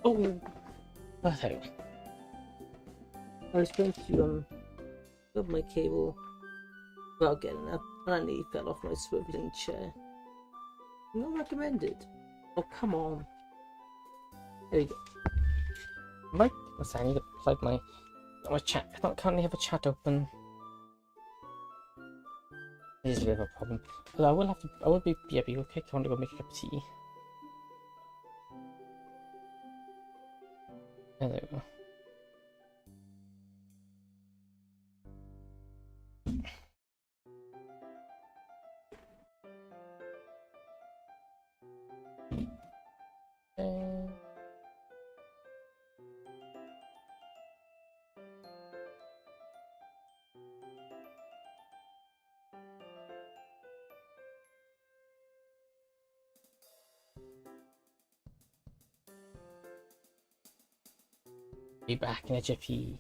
Oh, there. I was going to grab my cable without getting up, and I nearly fell off my swiveling chair. Not recommended. Oh, come on. There we go. Right. I need to plug my chat. I don't currently have a chat open. This is a bit of a problem. Although I will be okay. I want to go make a cup of tea. There we go. Be back in a jiffy.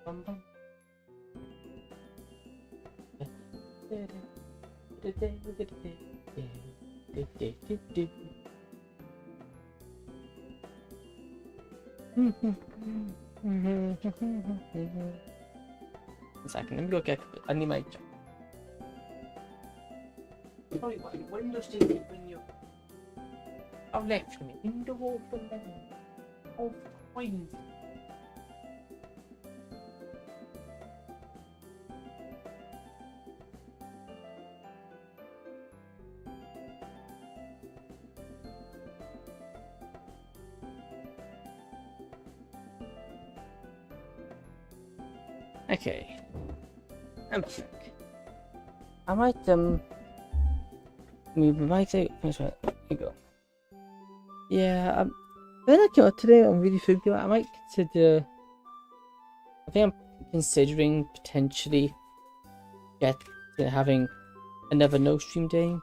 bum, bum. One second, let me go get. I need my. Sorry, why the windows didn't open you? I've left me window open then. Oh, fine. Okay, I'm back. I might we might say here you go. Yeah, then I got today. I'm really thinking about. I might consider. I think I'm considering potentially having another no stream day.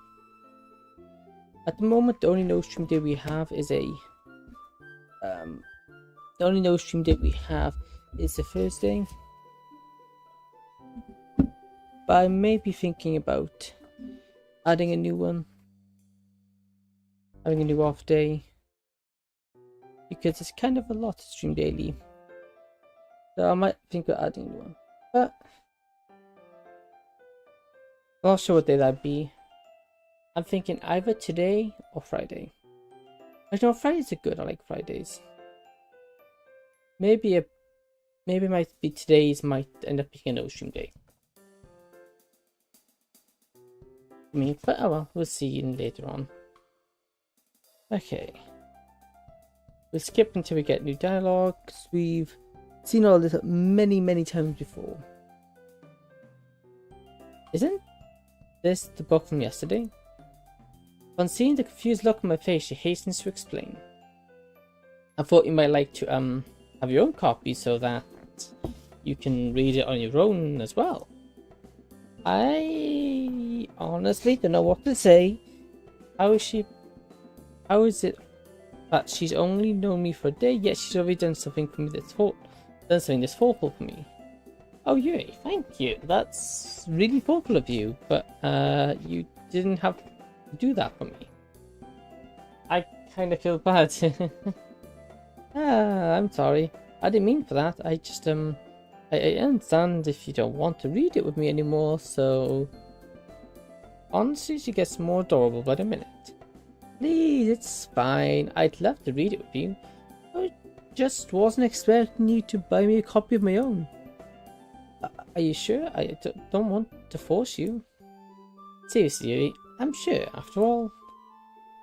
At the moment, the only no stream day we have is the only no stream day we have is the Thursday. But I may be thinking about adding a new one, having a new off day, because it's kind of a lot to stream daily. So I might think of adding a new one, but I'm not sure what day that'd be. I'm thinking either today or Friday. Actually, no, Fridays are good. I like Fridays. Maybe it might be today's might end up being a no stream day. I mean, but oh well, we'll see later on. Okay. We'll skip until we get new dialogue, because we've seen all this many times before. Isn't this the book from yesterday? On seeing the confused look on my face, she hastens to explain. I thought you might like to have your own copy so that you can read it on your own as well. I honestly don't know what to say. How is it that she's only known me for a day, yet she's already done something for me this thoughtful for me? Oh Yuri, thank you. That's really thoughtful of you, but you didn't have to do that for me. I kind of feel bad. I'm sorry. I didn't mean for that. I just I understand if you don't want to read it with me anymore, so honestly she gets more adorable by the minute. Please, it's fine. I'd love to read it with you. I just wasn't expecting you to buy me a copy of my own. Are you sure? I don't want to force you. Seriously, Yuri, I'm sure. After all,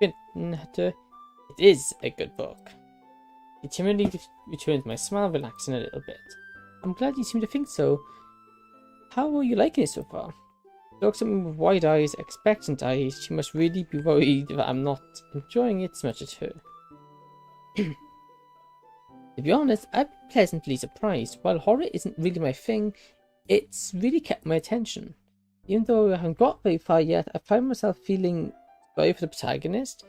it is a good book. He timidly returned my smile, relaxing a little bit. I'm glad you seem to think so. How are you liking it so far? She looks at me with wide eyes, expectant eyes. She must really be worried that I'm not enjoying it as much as her. To be honest, I've been pleasantly surprised. While horror isn't really my thing, it's really kept my attention. Even though I haven't got very far yet, I find myself feeling sorry for the protagonist.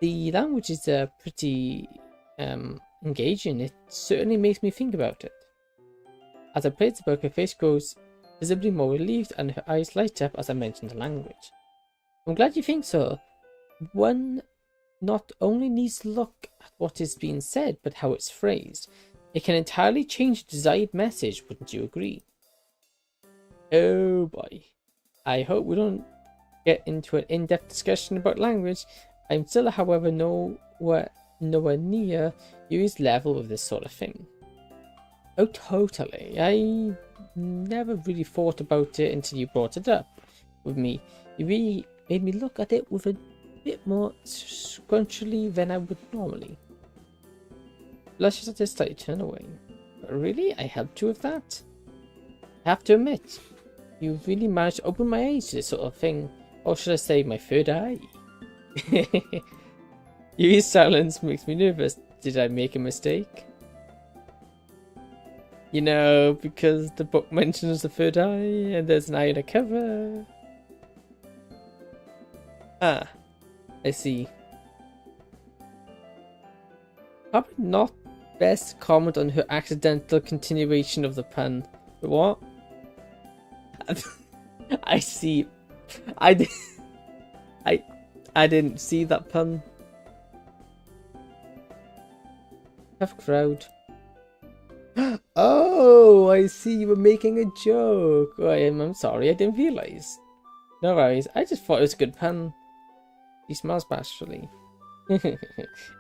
The language is pretty engaging. It certainly makes me think about it. As I played the book, her face grows visibly more relieved and her eyes light up as I mention the language. I'm glad you think so. One not only needs to look at what is being said, but how it's phrased. It can entirely change the desired message, wouldn't you agree? Oh boy. I hope we don't get into an in-depth discussion about language. I'm still, however, nowhere near Yuri's level with this sort of thing. Oh, totally. I never really thought about it until you brought it up with me. You really made me look at it with a bit more scrunchily than I would normally. Blushes at this slightly turn away. Really? I helped you with that? I have to admit, you really managed to open my eyes to this sort of thing. Or should I say my third eye? Yuri's silence makes me nervous. Did I make a mistake? You know, because the book mentions the third eye and there's an eye on the cover. Ah, I see. Probably not best comment on her accidental continuation of the pun. What? I see. I did. I didn't see that pun. Tough crowd. Oh, I see you were making a joke. Oh, I'm sorry, I didn't realize. No worries, I just thought it was a good pun. He smiles bashfully.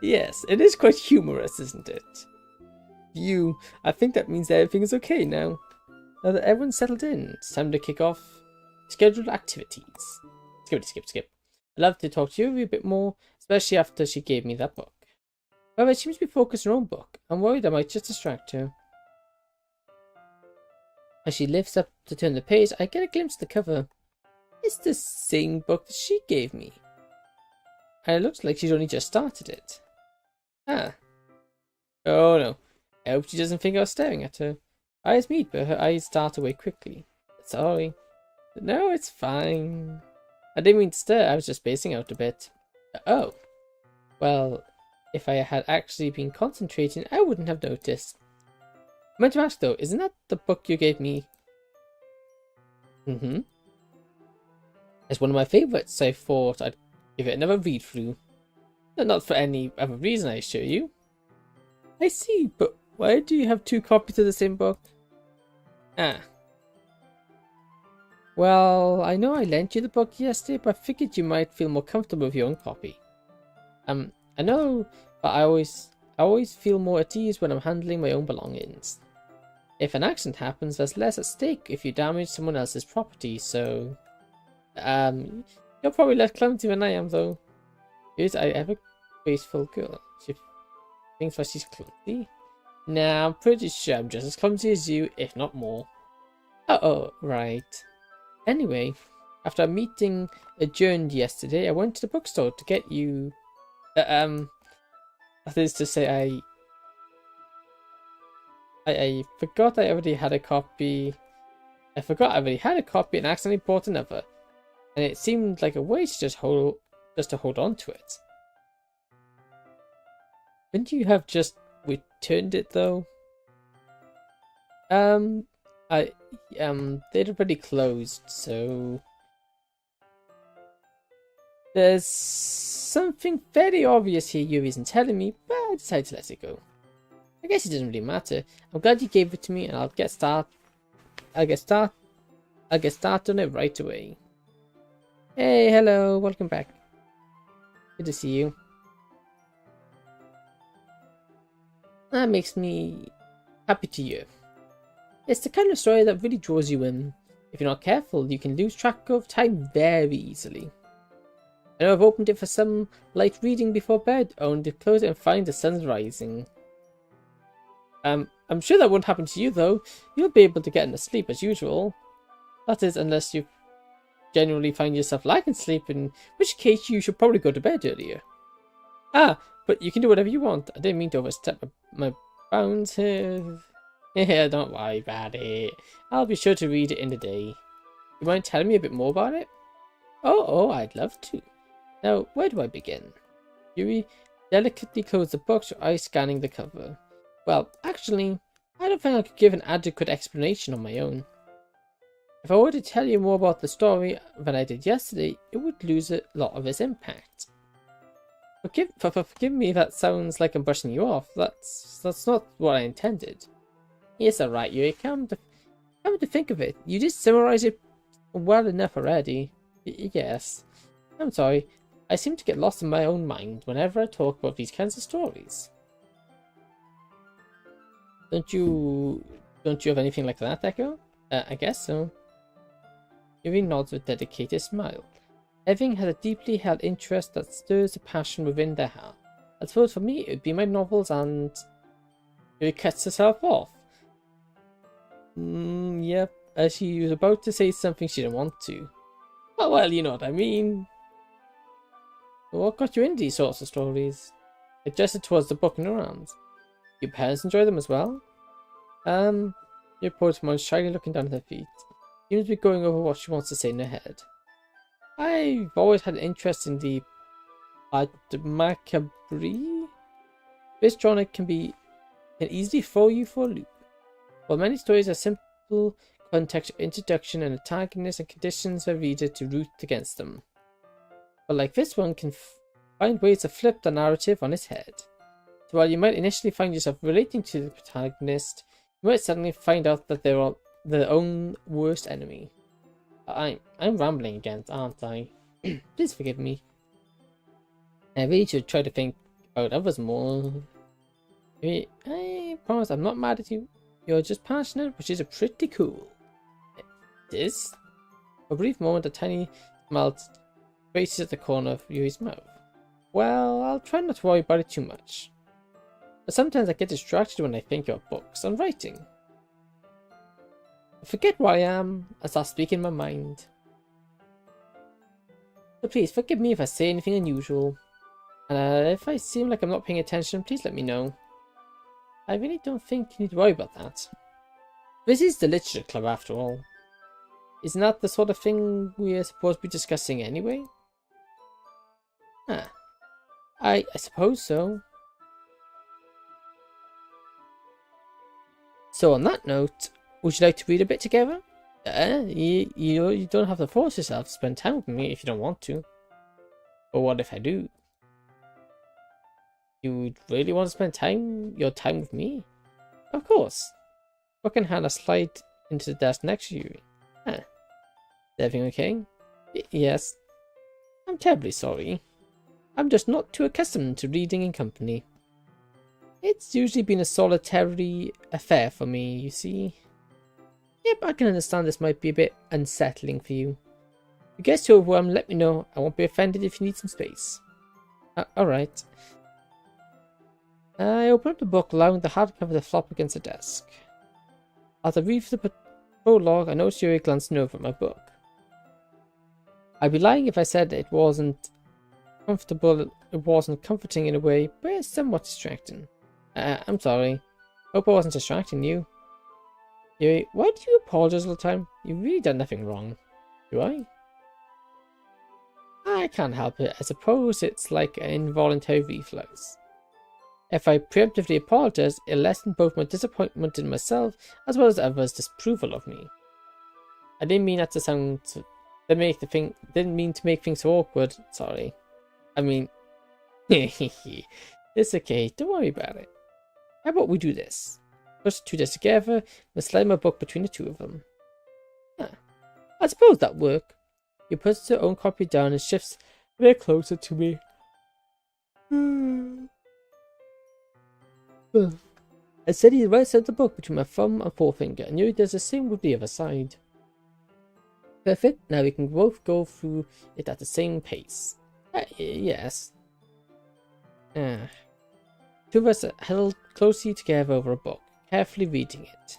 Yes, it is quite humorous, isn't it? I think that means everything is okay now. Now that everyone's settled in, it's time to kick off scheduled activities. Skip. I'd love to talk to you a bit more, especially after she gave me that book. However, she seems to be focused on her own book. I'm worried I might just distract her. As she lifts up to turn the page, I get a glimpse of the cover. It's the same book that she gave me. And it looks like she's only just started it. Ah. Oh no. I hope she doesn't think I was staring at her. Eyes meet, but her eyes dart away quickly. Sorry. No, it's fine. I didn't mean to stare, I was just spacing out a bit. Oh. Well, if I had actually been concentrating, I wouldn't have noticed. I meant to ask though, isn't that the book you gave me? Mm-hmm. It's one of my favourites, so I thought I'd give it another read through. Not for any other reason, I assure you. I see, but why do you have 2 copies of the same book? Ah. Well, I know I lent you the book yesterday, but I figured you might feel more comfortable with your own copy. I know, but I always feel more at ease when I'm handling my own belongings. If an accident happens, there's less at stake if you damage someone else's property, so... you're probably less clumsy than I am, though. Is I ever graceful girl? She thinks that she's clumsy? Nah, I'm pretty sure I'm just as clumsy as you, if not more. Oh, right. Anyway, after a meeting adjourned yesterday, I went to the bookstore to get you... that is to say, I forgot I already had a copy. I forgot I already had a copy and accidentally bought another. And it seemed like a waste just to hold on to it. Wouldn't you have just returned it though? They'd already closed, so there's something very obvious here Yuri isn't telling me, but I decided to let it go. I guess it doesn't really matter. I'm glad you gave it to me, and I'll get started on it right away. Hey, hello, welcome back. Good to see you. That makes me happy to hear. It's the kind of story that really draws you in. If you're not careful, you can lose track of time very easily. I know I've opened it for some light reading before bed, only to close it and find the sun's rising. I'm sure that won't happen to you though. You'll be able to get enough sleep as usual. That is, unless you generally find yourself lacking sleep, in which case you should probably go to bed earlier. Ah, but you can do whatever you want. I didn't mean to overstep my bounds here. Yeah, don't worry about it. I'll be sure to read it in the day. You mind telling me a bit more about it? Oh, I'd love to. Now, where do I begin? Yuri delicately closed the book, her eyes scanning the cover. Well, actually, I don't think I could give an adequate explanation on my own. If I were to tell you more about the story than I did yesterday, it would lose a lot of its impact. Forgive me, that sounds like I'm brushing you off. That's not what I intended. Yes, alright, Yuri, come to think of it, you did summarize it well enough already. Yes. I'm sorry, I seem to get lost in my own mind whenever I talk about these kinds of stories. Don't you have anything like that, Echo? I guess so. Yuri nods with a dedicated smile. Everything has a deeply held interest that stirs a passion within their heart. I suppose for me, it would be my novels, and Yuri cuts herself off. Yep, as she was about to say something she didn't want to. Oh, well, you know what I mean. What got you into these sorts of stories? I gestured towards the book in her arms. Your parents enjoy them as well? Your poor mom's shyly looking down at her feet. Seems to be going over what she wants to say in her head. I've always had an interest in the macabre. This genre can be can easily throw you for a loop. While many stories are simple context introduction and antagonists and conditions a reader to root against them. But like this one can find ways to flip the narrative on its head. So while you might initially find yourself relating to the protagonist, you might suddenly find out that they are their own worst enemy. I'm rambling again, aren't I? Please forgive me. I really should try to think about others more. I promise I'm not mad at you. You're just passionate, which is pretty cool. It is? For a brief moment, a tiny smile traces at the corner of Yuri's mouth. Well, I'll try not to worry about it too much. But sometimes I get distracted when I think of books and writing. I forget where I am and start speaking my mind. So please forgive me if I say anything unusual. And if I seem like I'm not paying attention, please let me know. I really don't think you need to worry about that. This is the literature club after all. Isn't that the sort of thing we're supposed to be discussing anyway? I suppose so. So on that note, would you like to read a bit together? You don't have to force yourself to spend time with me if you don't want to. But what if I do? You would really want to spend your time with me? Of course. Book in hand, I slide into the desk next to you. Is everything okay? Yes. I'm terribly sorry. I'm just not too accustomed to reading in company. It's usually been a solitary affair for me, you see. Yep, I can understand this might be a bit unsettling for you. If you get too overwhelmed, let me know. I won't be offended if you need some space. Alright. I open up the book, allowing the hardcover to flop against the desk. As I read the prologue, I notice Yuri glancing over at my book. I'd be lying if I said it wasn't comforting in a way, but it's somewhat distracting. I'm sorry. Hope I wasn't distracting you. Yuri, why do you apologize all the time? You've really done nothing wrong. Do I? I can't help it. I suppose it's like an involuntary reflex. If I preemptively apologize, it'll lessen both my disappointment in myself as well as others' disapproval of me. I didn't mean that to sound didn't mean to make things so awkward. Sorry. I mean, it's okay. Don't worry about it. How about we do this? Push the two desks together and slide my book between the two of them. I suppose that'll work. He puts her own copy down and shifts a bit closer to me. I steady the right side of the book between my thumb and forefinger, and Yuri does the same with the other side. Perfect, now we can both go through it at the same pace. Yes. Two of us are held closely together over a book, carefully reading it.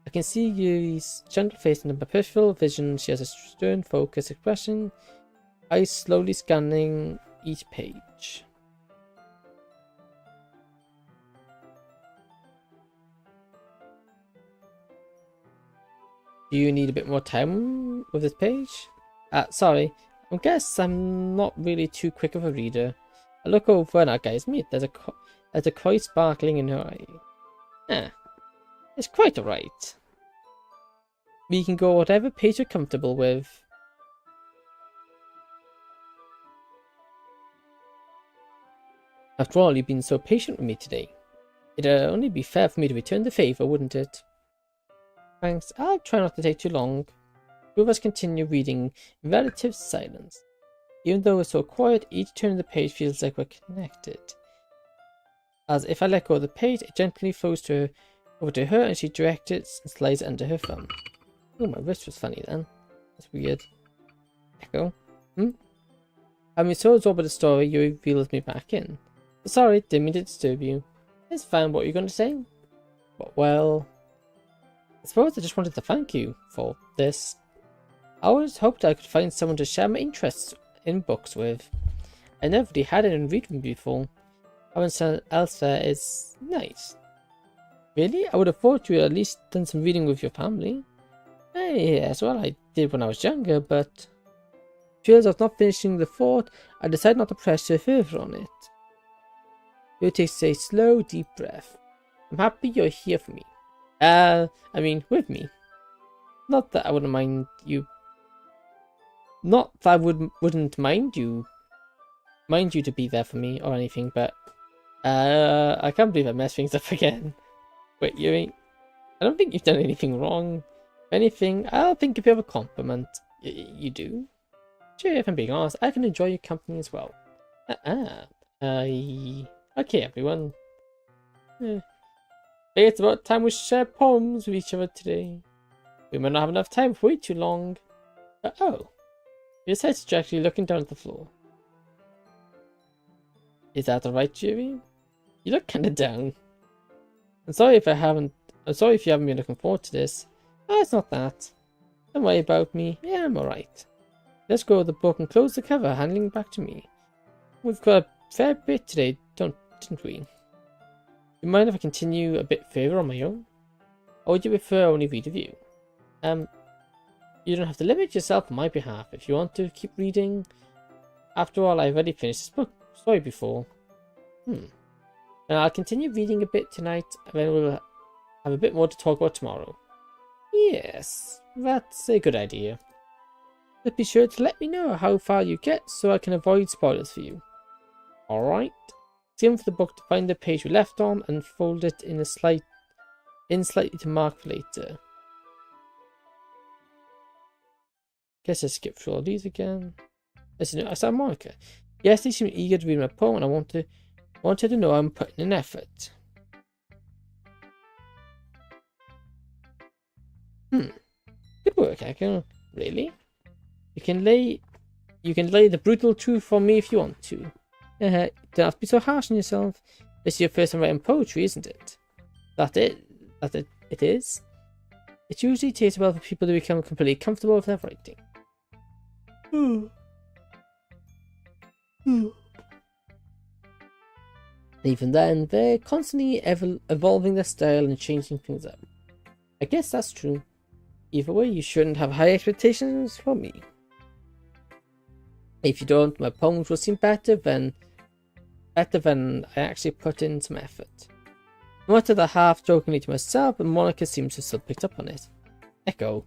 I can see Yuri's gentle face in my peripheral vision. She has a stern, focused expression, eyes slowly scanning each page. Do you need a bit more time with this page? Sorry, I guess I'm not really too quick of a reader. I look over and our guys meet. There's a koi sparkling in her eye. It's quite alright. We can go whatever pace you're comfortable with. After all, you've been so patient with me today. It'd only be fair for me to return the favour, wouldn't it? Thanks, I'll try not to take too long. Two of us continue reading in relative silence. Even though we're so quiet, each turn of the page feels like we're connected. As if I let go of the page, it gently flows over to her and she directs it and slides it under her thumb. Oh, my wrist was funny then. That's weird. Echo? I'm so absorbed by the story, you reveals me back in. Sorry, didn't mean to disturb you. It's fine, what are you going to say? Well, I suppose I just wanted to thank you for this. I always hoped I could find someone to share my interests in books with. I never really had anyone read them before. Having someone else there is nice. Really? I would have thought you had at least done some reading with your family. Yes, well, I did when I was younger, but feels of not finishing the thought, I decided not to press further on it. You take a slow, deep breath. I'm happy you're here for me. With me. Not that I wouldn't mind you. Not that I wouldn't mind you to be there for me or anything, but I can't believe I messed things up again. Wait, Yuri, I don't think you've done anything wrong. If anything, I'll think of you as a compliment. You do? Sure, if I'm being honest, I can enjoy your company as well. Okay, everyone. It's about time we share poems with each other today. We might not have enough time for way too long. Oh. You decided to actually looking down at the floor. Is that alright, Yuri? You look kinda down. I'm sorry if you haven't been looking forward to this. Oh, it's not that. Don't worry about me. Yeah, I'm alright. Let's go with the book and close the cover, handing it back to me. We've got a fair bit today, didn't we? You mind if I continue a bit further on my own? Or would you prefer I only read with you? You don't have to limit yourself on my behalf if you want to keep reading. After all, I've already finished this story before. And I'll continue reading a bit tonight, and then we'll have a bit more to talk about tomorrow. Yes, that's a good idea. But be sure to let me know how far you get so I can avoid spoilers for you. Alright. Skim for the book to find the page we left on and fold it in slightly to mark for later. Guess I skipped through all these again. I saw Monica. Yes, they seem eager to read my poem and I wanted to know I'm putting in effort. Good work, Echo. Really? You can lay the brutal truth on me if you want to. Don't have to be so harsh on yourself. This is your first time writing poetry, isn't it? It is. It usually takes a while for people to become completely comfortable with their writing. Even then, they're constantly evolving their style and changing things up. I guess that's true. Either way, you shouldn't have high expectations for me. If you don't, my poems will seem better than I actually put in some effort. I muttered that half jokingly to myself, and Monica seems to still picked up on it. Echo.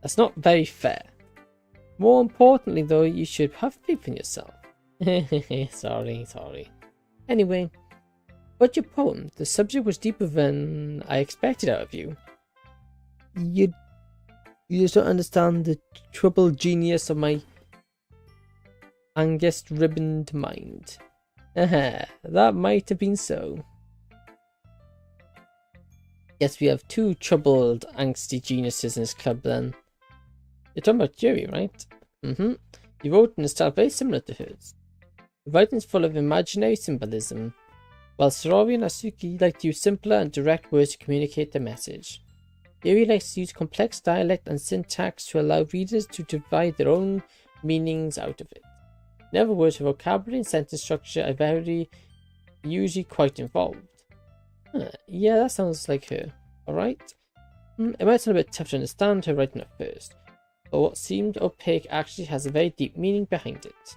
That's not very fair. More importantly, though, you should have faith in yourself. Sorry. Anyway, but your poem, the subject was deeper than I expected out of you. You just don't understand the troubled genius of my Angus ribboned mind. That might have been so. Yes, we have two troubled, angsty geniuses in this club then. You're talking about Yuri, right? You wrote in a style very similar to hers. The writing is full of imaginary symbolism, while Sorori and Asuki like to use simpler and direct words to communicate their message. Yuri likes to use complex dialect and syntax to allow readers to divide their own meanings out of it. In other words, her vocabulary and sentence structure are usually quite involved. Yeah, that sounds like her. Alright. It might sound a bit tough to understand her writing at first, but what seemed opaque actually has a very deep meaning behind it.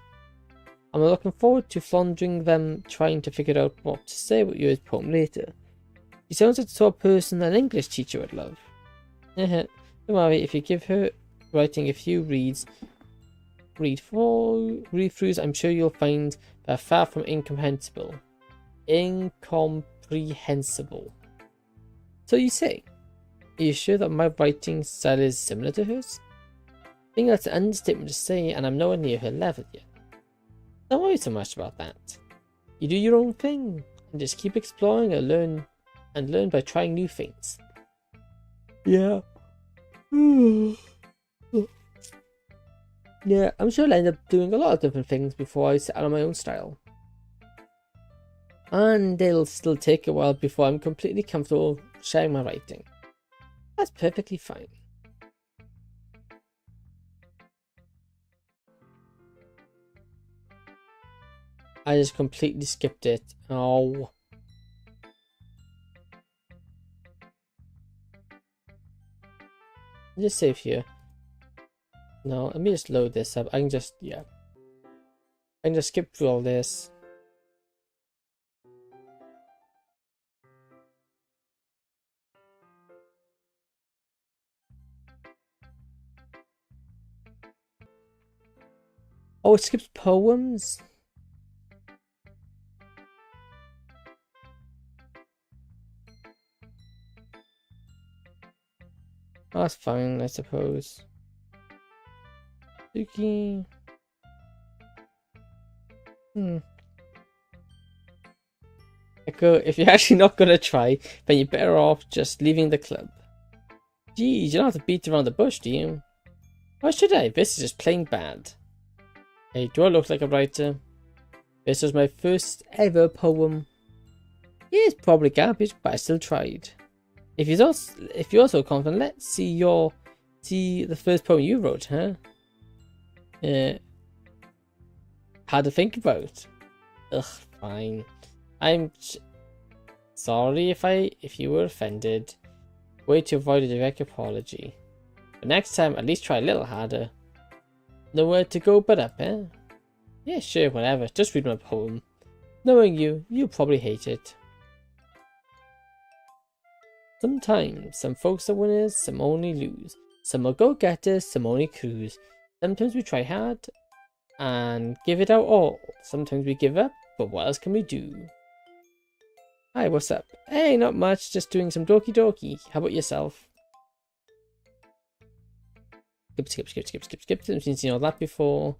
I'm looking forward to floundering them trying to figure out what to say about Yuri's poem later. She sounds like the sort of person an English teacher would love. Don't worry, if you give her writing a few read-throughs, I'm sure you'll find they're far from incomprehensible. Incomprehensible. So you say, are you sure that my writing style is similar to hers? I think that's an understatement to say, and I'm nowhere near her level yet. Don't worry so much about that. You do your own thing, and just keep exploring and learn by trying new things. Yeah. Yeah, I'm sure I'll end up doing a lot of different things before I settle on my own style. And it'll still take a while before I'm completely comfortable sharing my writing. That's perfectly fine. I just completely skipped it. Oh. Just save here. No, let me just load this up. I can just skip through all this. Oh, it skips poems? Oh, that's fine, I suppose. Doki. Echo, if you're actually not gonna try, then you're better off just leaving the club. Geez, you don't have to beat around the bush, do you? Why should I? This is just plain bad. Hey, do I look like a writer? This was my first ever poem. Yeah, it's probably garbage, but I still tried. If you're so confident, let's see the first poem you wrote, huh? Hard to think about. Ugh, fine. I'm sorry if you were offended. Way to avoid a direct apology. But next time, at least try a little harder. Nowhere to go but up, eh? Yeah, sure, whatever. Just read my poem. Knowing you'll probably hate it. Sometimes, some folks are winners, some only lose. Some are go-getters, some only cruise. Sometimes we try hard and give it our all. Sometimes we give up, but what else can we do? Hi, what's up? Hey, not much, just doing some Doki. How about yourself? Skip. Since you know that before.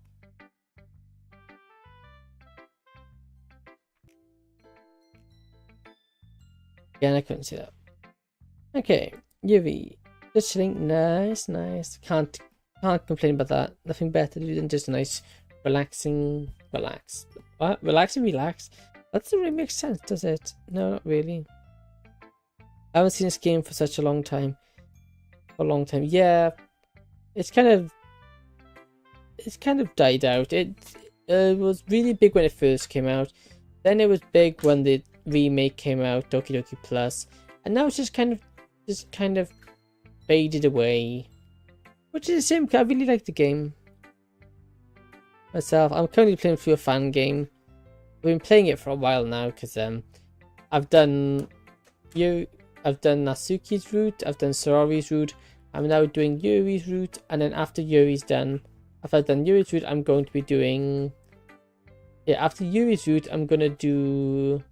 Yeah, I couldn't see that. Okay, Yuri. Just chilling. Nice. Can't complain about that. Nothing better to do than just a nice relax. What? Relax? That doesn't really make sense, does it? No, not really. I haven't seen this game for such a long time. Yeah. It's kind of died out. It was really big when it first came out. Then it was big when the remake came out, Doki Plus, and now it's just kind of faded away. Which is a shame, because I really like the game myself. I'm currently playing through a fan game. I've been playing it for a while now because I've done Natsuki's route, I've done Sorori's route. I'm now doing Yuri's route, and then after Yuri's done, after I've done Yuri's route, I'm going to be doing... Yeah, after Yuri's route, I'm going to do...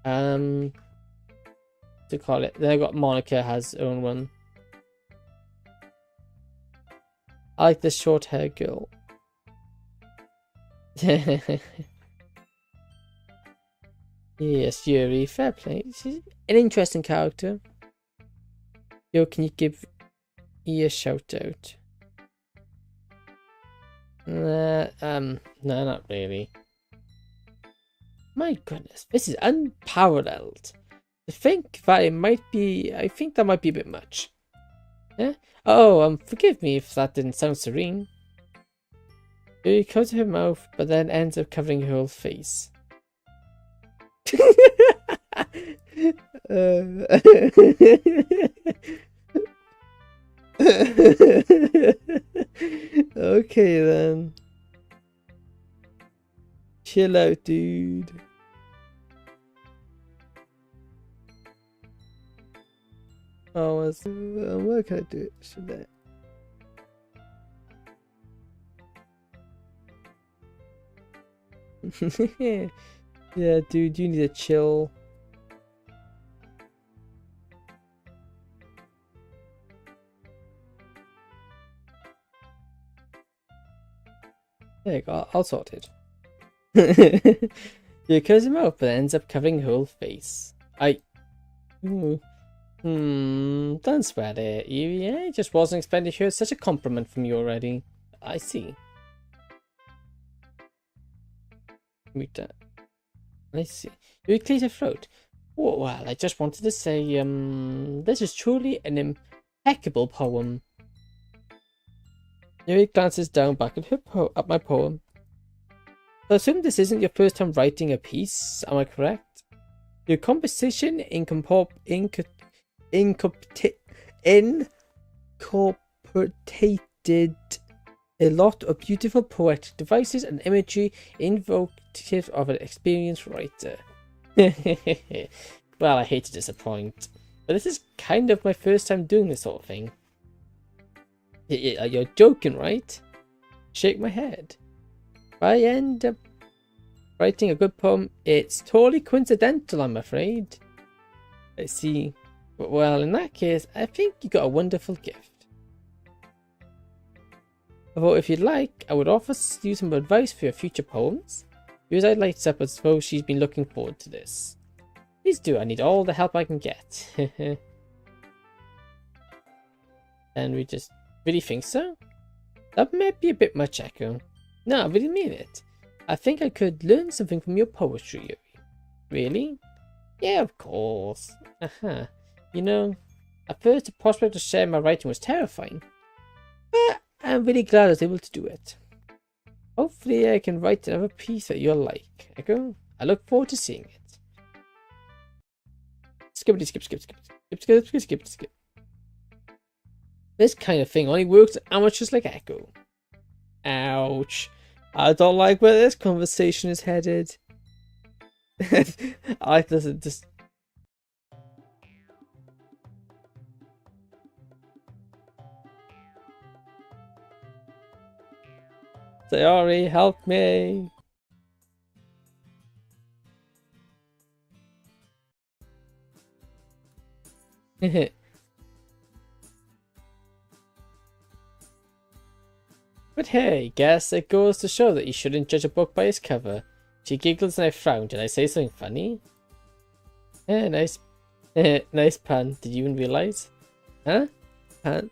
to call it. Then I got Monica has her own one. I like this short hair girl. Yes, Yuri, fair play. She's an interesting character. Yo, can you give a shout out? No, not really. My goodness, this is unparalleled. I think that might be a bit much. Yeah? Oh, forgive me if that didn't sound serene. Yuri covers her mouth, but then ends up covering her whole face. Okay then. Chill out, dude. Oh, what can I do? Should I? Yeah, dude, you need to chill. There you go, I'll sort it. You close him up, but it ends up covering her whole face. Don't sweat it. You just wasn't expecting to hear such a compliment from you already. I see. Read that. I see. You cleared her throat. Oh, well, I just wanted to say, this is truly an impeccable poem. Yuri glances down back at my poem. I assume this isn't your first time writing a piece, am I correct? Your composition incorporated a lot of beautiful poetic devices and imagery invocative of an experienced writer. Well, I hate to disappoint, but this is kind of my first time doing this sort of thing. You're joking, right? Shake my head. I end up writing a good poem, it's totally coincidental, I'm afraid. I see. Well, in that case, I think you got a wonderful gift. Although, if you'd like, I would offer you some advice for your future poems. Because I'd lights up as though she's been looking forward to this. Please do, I need all the help I can get. And we just really think so? That might be a bit much, Echo. No, I really mean it. I think I could learn something from your poetry, Yuri. Really? Yeah, of course. You know, at first the prospect of sharing my writing was terrifying. But I'm really glad I was able to do it. Hopefully I can write another piece that you'll like, Echo. I look forward to seeing it. Skippity skip skip skip skip skip skip skip skip. This kind of thing only works with amateurs like Echo. Ouch. I don't like where this conversation is headed. I like this. Just Sayori, help me. But hey, guess it goes to show that you shouldn't judge a book by its cover. She giggles and I frown. Did I say something funny? Nice. Nice pun. Did you even realize? Huh? Pun?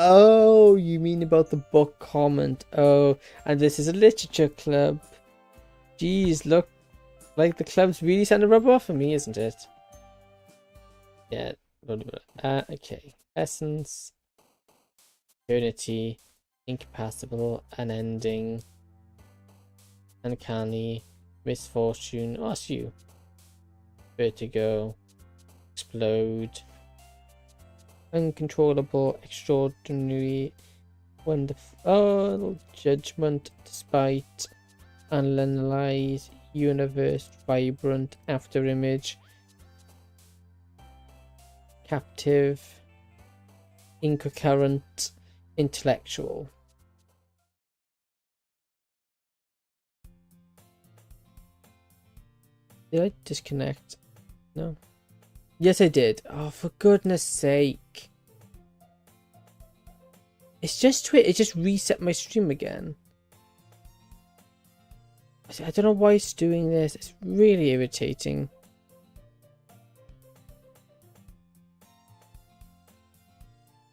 Oh, you mean about the book comment. Oh, and this is a literature club. Jeez, look. Like the club's really starting to rub off on me, isn't it? Yeah. Okay. Essence. Eternity. Incapacible. Unending. Uncanny. Misfortune. Oh, it's you. Vertigo. Explode. Uncontrollable. Extraordinary. Wonderful. Oh, judgment. Despite. Unanalyze. Universe. Vibrant. After image. Captive. Incoherent. Intellectual. Did I disconnect? No. Yes, I did. Oh, for goodness sake. It's just it just reset my stream again. I don't know why it's doing this. It's really irritating.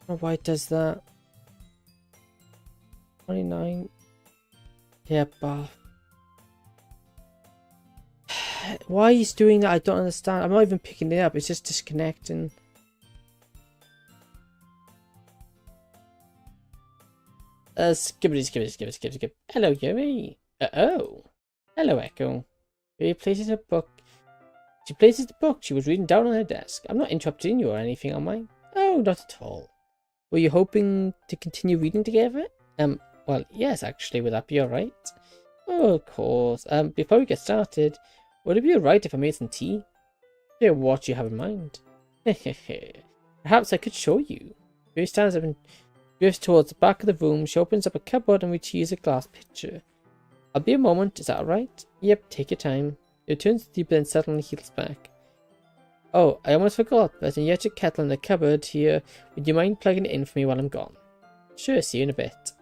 I don't know why it does that. 29. Yeah, but why he's doing that, I don't understand. I'm not even picking it up. It's just disconnecting. Skip. Hello, Yuri. Oh. Hello, Echo. Yuri places a book. She places the book she was reading down on her desk. I'm not interrupting you or anything on mine. Oh, not at all. Were you hoping to continue reading together? Well, yes, actually. Would that be alright? Oh, of course. Before we get started, would it be alright if I made some tea? Hear what you have in mind. Perhaps I could show you. Yuri stands up and drifts towards the back of the room. She opens up a cupboard and retrieves a glass pitcher. I'll be a moment, is that alright? Yep, take your time. It turns deeper and suddenly heals back. Oh, I almost forgot, there's an electric kettle in the cupboard here. Would you mind plugging it in for me while I'm gone? Sure, see you in a bit.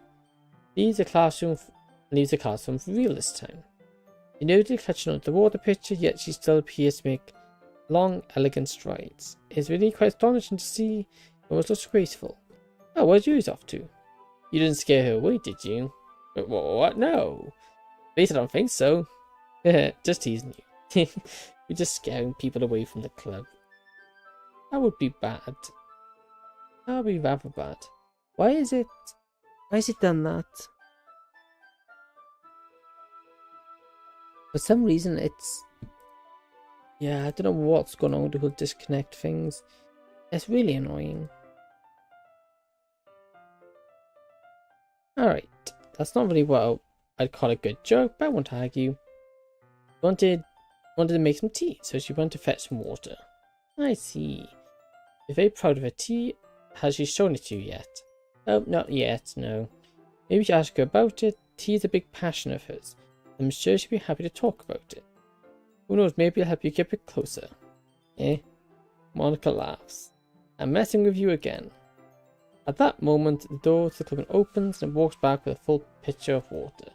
Leaves the classroom for real this time. You noted clutching onto the water pitcher, yet she still appears to make long, elegant strides. It's really quite astonishing to see. Almost looks graceful. Oh, where's yours off to? You didn't scare her away, did you? What? No. At least I don't think so. Just teasing you. You're just scaring people away from the club. That would be bad. That would be rather bad. Why is it done that? For some reason it's... Yeah, I don't know what's going on with the whole disconnect things. It's really annoying. Alright, that's not really what I'd call a good joke, but I won't argue. Wanted to make some tea, so she went to fetch some water. I see. You're very proud of her tea. Has she shown it to you yet? Oh, not yet, no. Maybe you should ask her about it. tea is a big passion of hers. I'm sure she'll be happy to talk about it. Who knows, maybe I'll help you get a bit closer. Eh? Monica laughs. I'm messing with you again. At that moment, the door to the club opens and walks back with a full pitcher of water.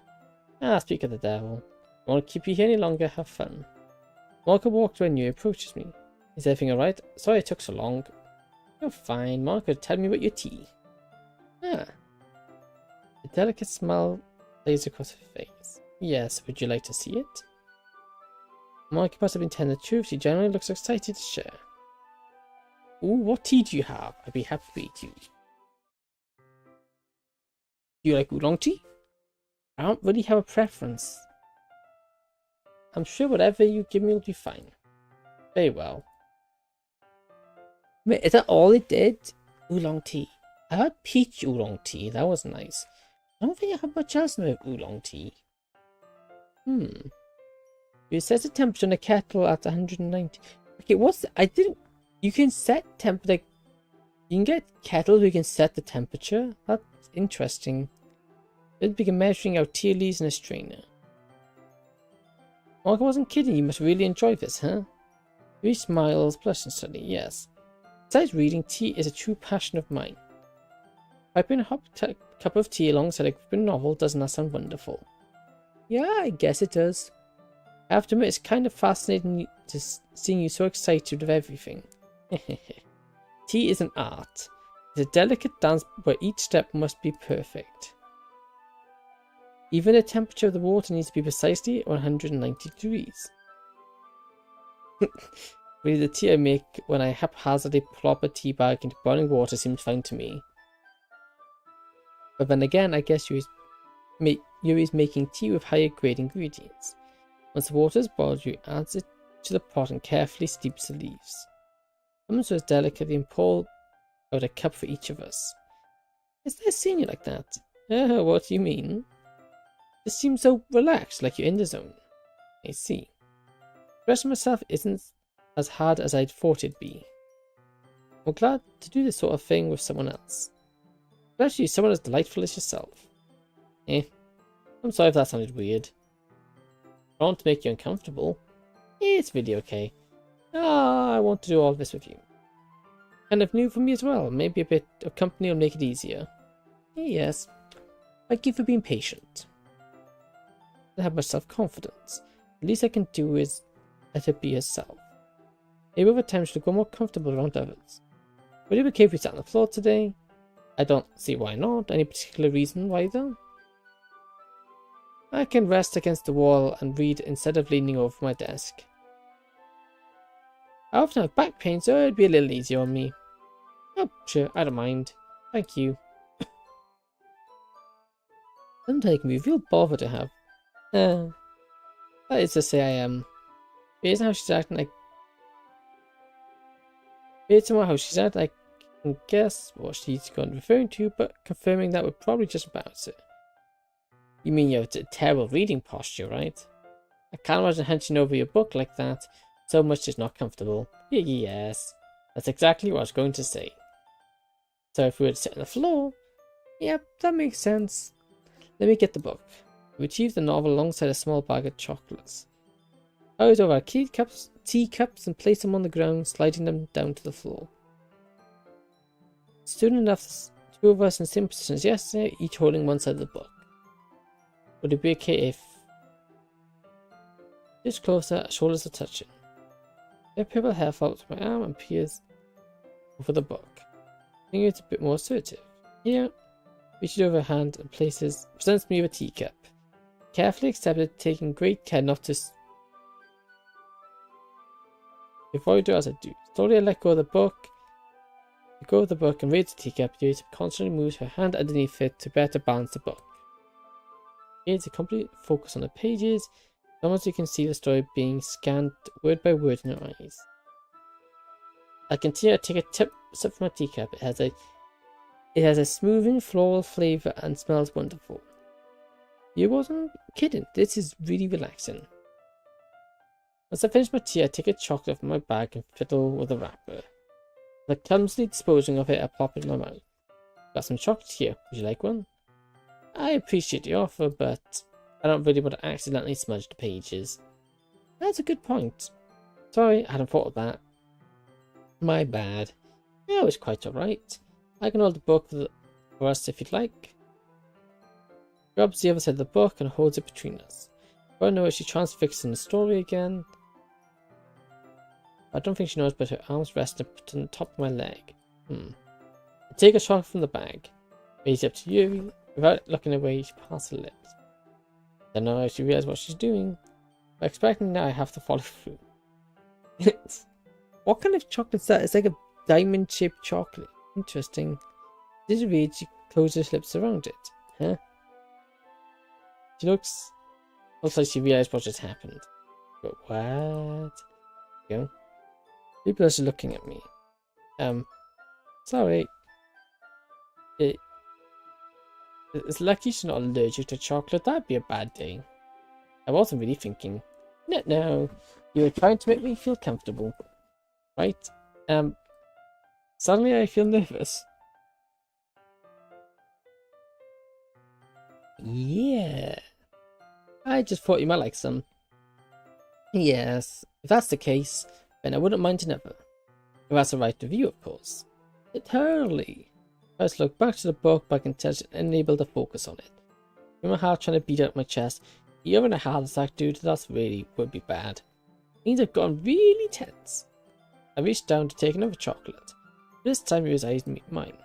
Ah, speak of the devil. I won't keep you here any longer, have fun. Monica walks when Yuri approaches me. Is everything alright? Sorry it took so long. You're fine, Monica, tell me about your tea. Ah. A delicate smile plays across her face. Yes, would you like to see it? Monica must have been telling the truth, she generally looks excited to share. Ooh, what tea do you have? I'd be happy to eat you. Do you like oolong tea? I don't really have a preference. I'm sure whatever you give me will be fine. Very well. Wait, is that all it did? Oolong tea. I had peach oolong tea, that was nice. I don't think I have much else in my oolong tea. It says the temperature in the kettle at 190. Okay, what's the, I didn't. You can set temp like you can get kettles where you can set the temperature. That's interesting. Let's begin measuring out tea leaves in a strainer. Monica wasn't kidding. You must really enjoy this, huh? Yuri smiles, blushing slightly. Yes. Besides reading, tea is a true passion of mine. Piping a hot cup of tea alongside a gripping novel doesn't that sound wonderful? Yeah, I guess it does. I have to admit, it's kind of fascinating to seeing you so excited with everything. Tea is an art. It's a delicate dance where each step must be perfect. Even the temperature of the water needs to be precisely 190 degrees. Really, the tea I make when I haphazardly plop a tea bag into boiling water seems fine to me. But then again, I guess Yuri's making tea with higher grade ingredients. Once the water is boiled, Yuri adds it to the pot and carefully steeps the leaves. Comes as delicately and pour out a cup for each of us. Is there a senior like that? What do you mean? This seems so relaxed, like you're in the zone. I see. Expressing myself isn't as hard as I'd thought it'd be. I'm glad to do this sort of thing with someone else. Especially someone as delightful as yourself. I'm sorry if that sounded weird. I want to make you uncomfortable. It's really okay. I want to do all this with you. Kind of new for me as well. Maybe a bit of company will make it easier. Yes. Thank you for being patient. I have much self-confidence. The least I can do is let her be herself. Maybe over time she'll go more comfortable around others. Would it be okay if we sat on the floor today? I don't see why not. Any particular reason why though? I can rest against the wall and read instead of leaning over my desk. I often have back pain, so it'd be a little easier on me. Oh, sure, I don't mind. Thank you. Sometimes it can be a real bother to have. That is to say I am. Based on how she's acting, based on how she's acting, I can guess what she's referring to, but confirming that would probably just about it. You mean you have a terrible reading posture, right? I can't imagine hunching over your book like that. So much is not comfortable. Yes, that's exactly what I was going to say. So if we were to sit on the floor, yep, that makes sense. Let me get the book. We retrieved the novel alongside a small bag of chocolates. I was over our teacups and placed them on the ground, sliding them down to the floor. Soon enough, the two of us in the same position as yesterday, each holding one side of the book. Would it be okay if... Just closer, our shoulders are touching. Her purple hair follows my arm and peers over the book. I think it's a bit more assertive. Here, reaches over her hand and presents me with a teacup. Carefully accepted, taking great care not to... Before I do as I do, slowly I let go of the book. I go of the book and raise the teacup. Yuri constantly moves her hand underneath it to better balance the book. It's a complete focus on the pages. Almost you can see the story being scanned word by word in her eyes. I continue to take a sip from my teacup. It has a smoothing floral flavour and smells wonderful. You wasn't kidding. This is really relaxing. Once I finish my tea, I take a chocolate from my bag and fiddle with the wrapper. Like clumsily disposing of it, I plop it in my mouth. Got some chocolate here. Would you like one? I appreciate the offer, but I don't really want to accidentally smudge the pages. That's a good point. Sorry, I hadn't thought of that. My bad. Yeah, it was quite alright. I can hold the book for us if you'd like. Grabs the other side of the book and holds it between us. I don't know if she transfixing the story again. I don't think she knows, but her arms rest on the top of my leg. I take a shot from the bag. Raise it up to Yuri. Without looking away, she passes her lips. Don't know if she realizes what she's doing. But expecting now I have to follow through. What kind of chocolate is that? It's like a diamond-shaped chocolate. Interesting. Did you read? She closes her lips around it. Huh? She looks like she realized what just happened. But what? Go. People are looking at me. Sorry. It's lucky she's not allergic to chocolate. That'd be a bad day. I wasn't really thinking. No. You were trying to make me feel comfortable. Right? Suddenly I feel nervous. Yeah. I just thought you might like some. Yes, if that's the case, then I wouldn't mind another. If that's the right of you, of course. Totally. I just look back to the book, but I can tell it unable to focus on it. With my heart trying to beat out my chest, you're in a heart attack, dude. That's really would be bad. Means I've gotten really tense. I reached down to take another chocolate. This time Yuri's eyes meet mine.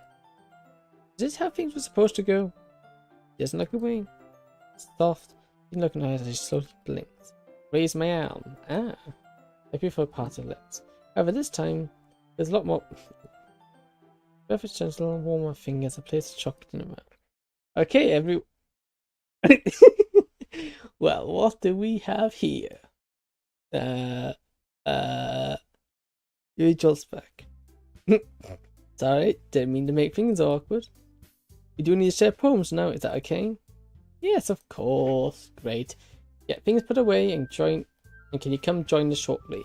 Is this how things were supposed to go? She doesn't look away. Soft, didn't look in her eyes as she slowly blinked. Raised my arm. I prefer part of lips. However, this time, there's a lot more. Perfect gentle and warm my fingers. I place the chocolate in her mouth. Okay, well, what do we have here? Yuri jolts back. Sorry, didn't mean to make things awkward. We do need to share poems now, is that okay? Yes, of course. Great. Get things put away and join. And can you come join us shortly?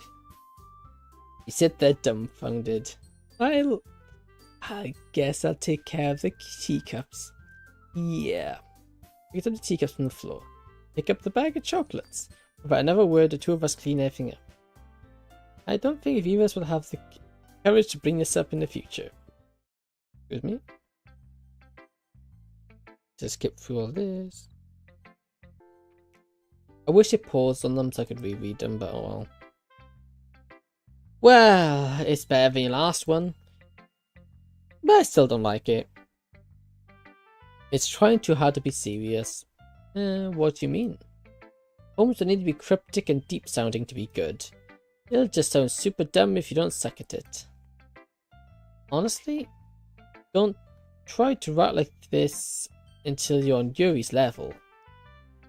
You sit there dumbfounded. I guess I'll take care of the teacups. Yeah. Pick up the teacups from the floor. Pick up the bag of chocolates. Without another word, the two of us clean everything up. I don't think either of us will have the courage to bring this up in the future. Excuse me? Just skip through all this. I wish it paused on them so I could reread them, but oh well. Well, it's better than your last one. But I still don't like it. It's trying too hard to be serious. What do you mean? Poems don't need to be cryptic and deep sounding to be good. It'll just sound super dumb if you don't suck at it. Honestly, don't try to write like this until you're on Yuri's level.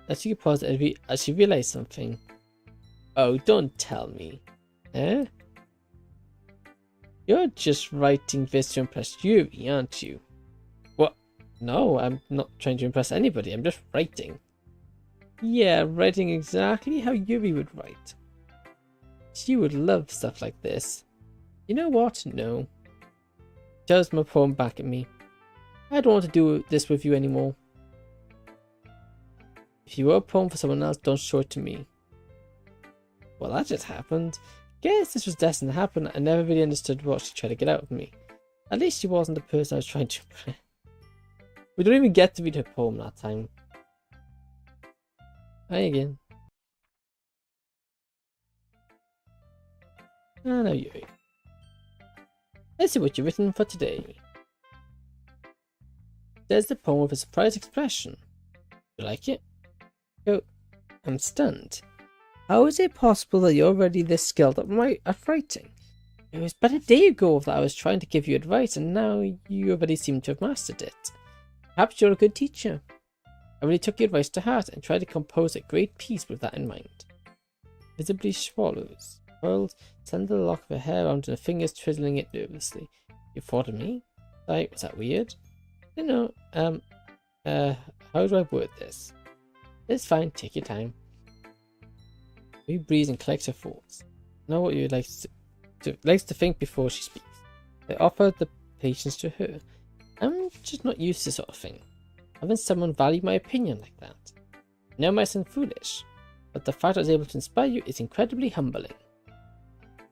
Let's take a pause as you realize something. Oh, don't tell me. Eh? You're just writing this to impress Yuri, aren't you? What? No, I'm not trying to impress anybody. I'm just writing. Yeah, writing exactly how Yuri would write. She would love stuff like this. You know what? No. Throws my poem back at me. I don't want to do this with you anymore. If you wrote a poem for someone else, don't show it to me. Well, that just happened. Guess this was destined to happen. I never really understood what she tried to get out of me. At least she wasn't the person I was trying to impress. We don't even get to read her poem that time. Hi again. Ah, now Yuri. Let's see what you've written for today. There's the poem with a surprised expression. You like it? Oh, I'm stunned. How is it possible that you're already this skilled at writing? It was but a day ago that I was trying to give you advice, and now you already seem to have mastered it. Perhaps you're a good teacher. I really took your advice to heart and tried to compose a great piece with that in mind. Visibly swallows. Curled, slender lock of her hair onto her fingers, twiddling it nervously. You thought of me? Sorry, was that weird? No, how do I word this? It's fine, take your time. We breathe and collect her thoughts. Know what you likes to think before she speaks. I offer the patience to her. I'm just not used to this sort of thing. having someone value my opinion like that. I know it might sound foolish, but the fact I was able to inspire you is incredibly humbling.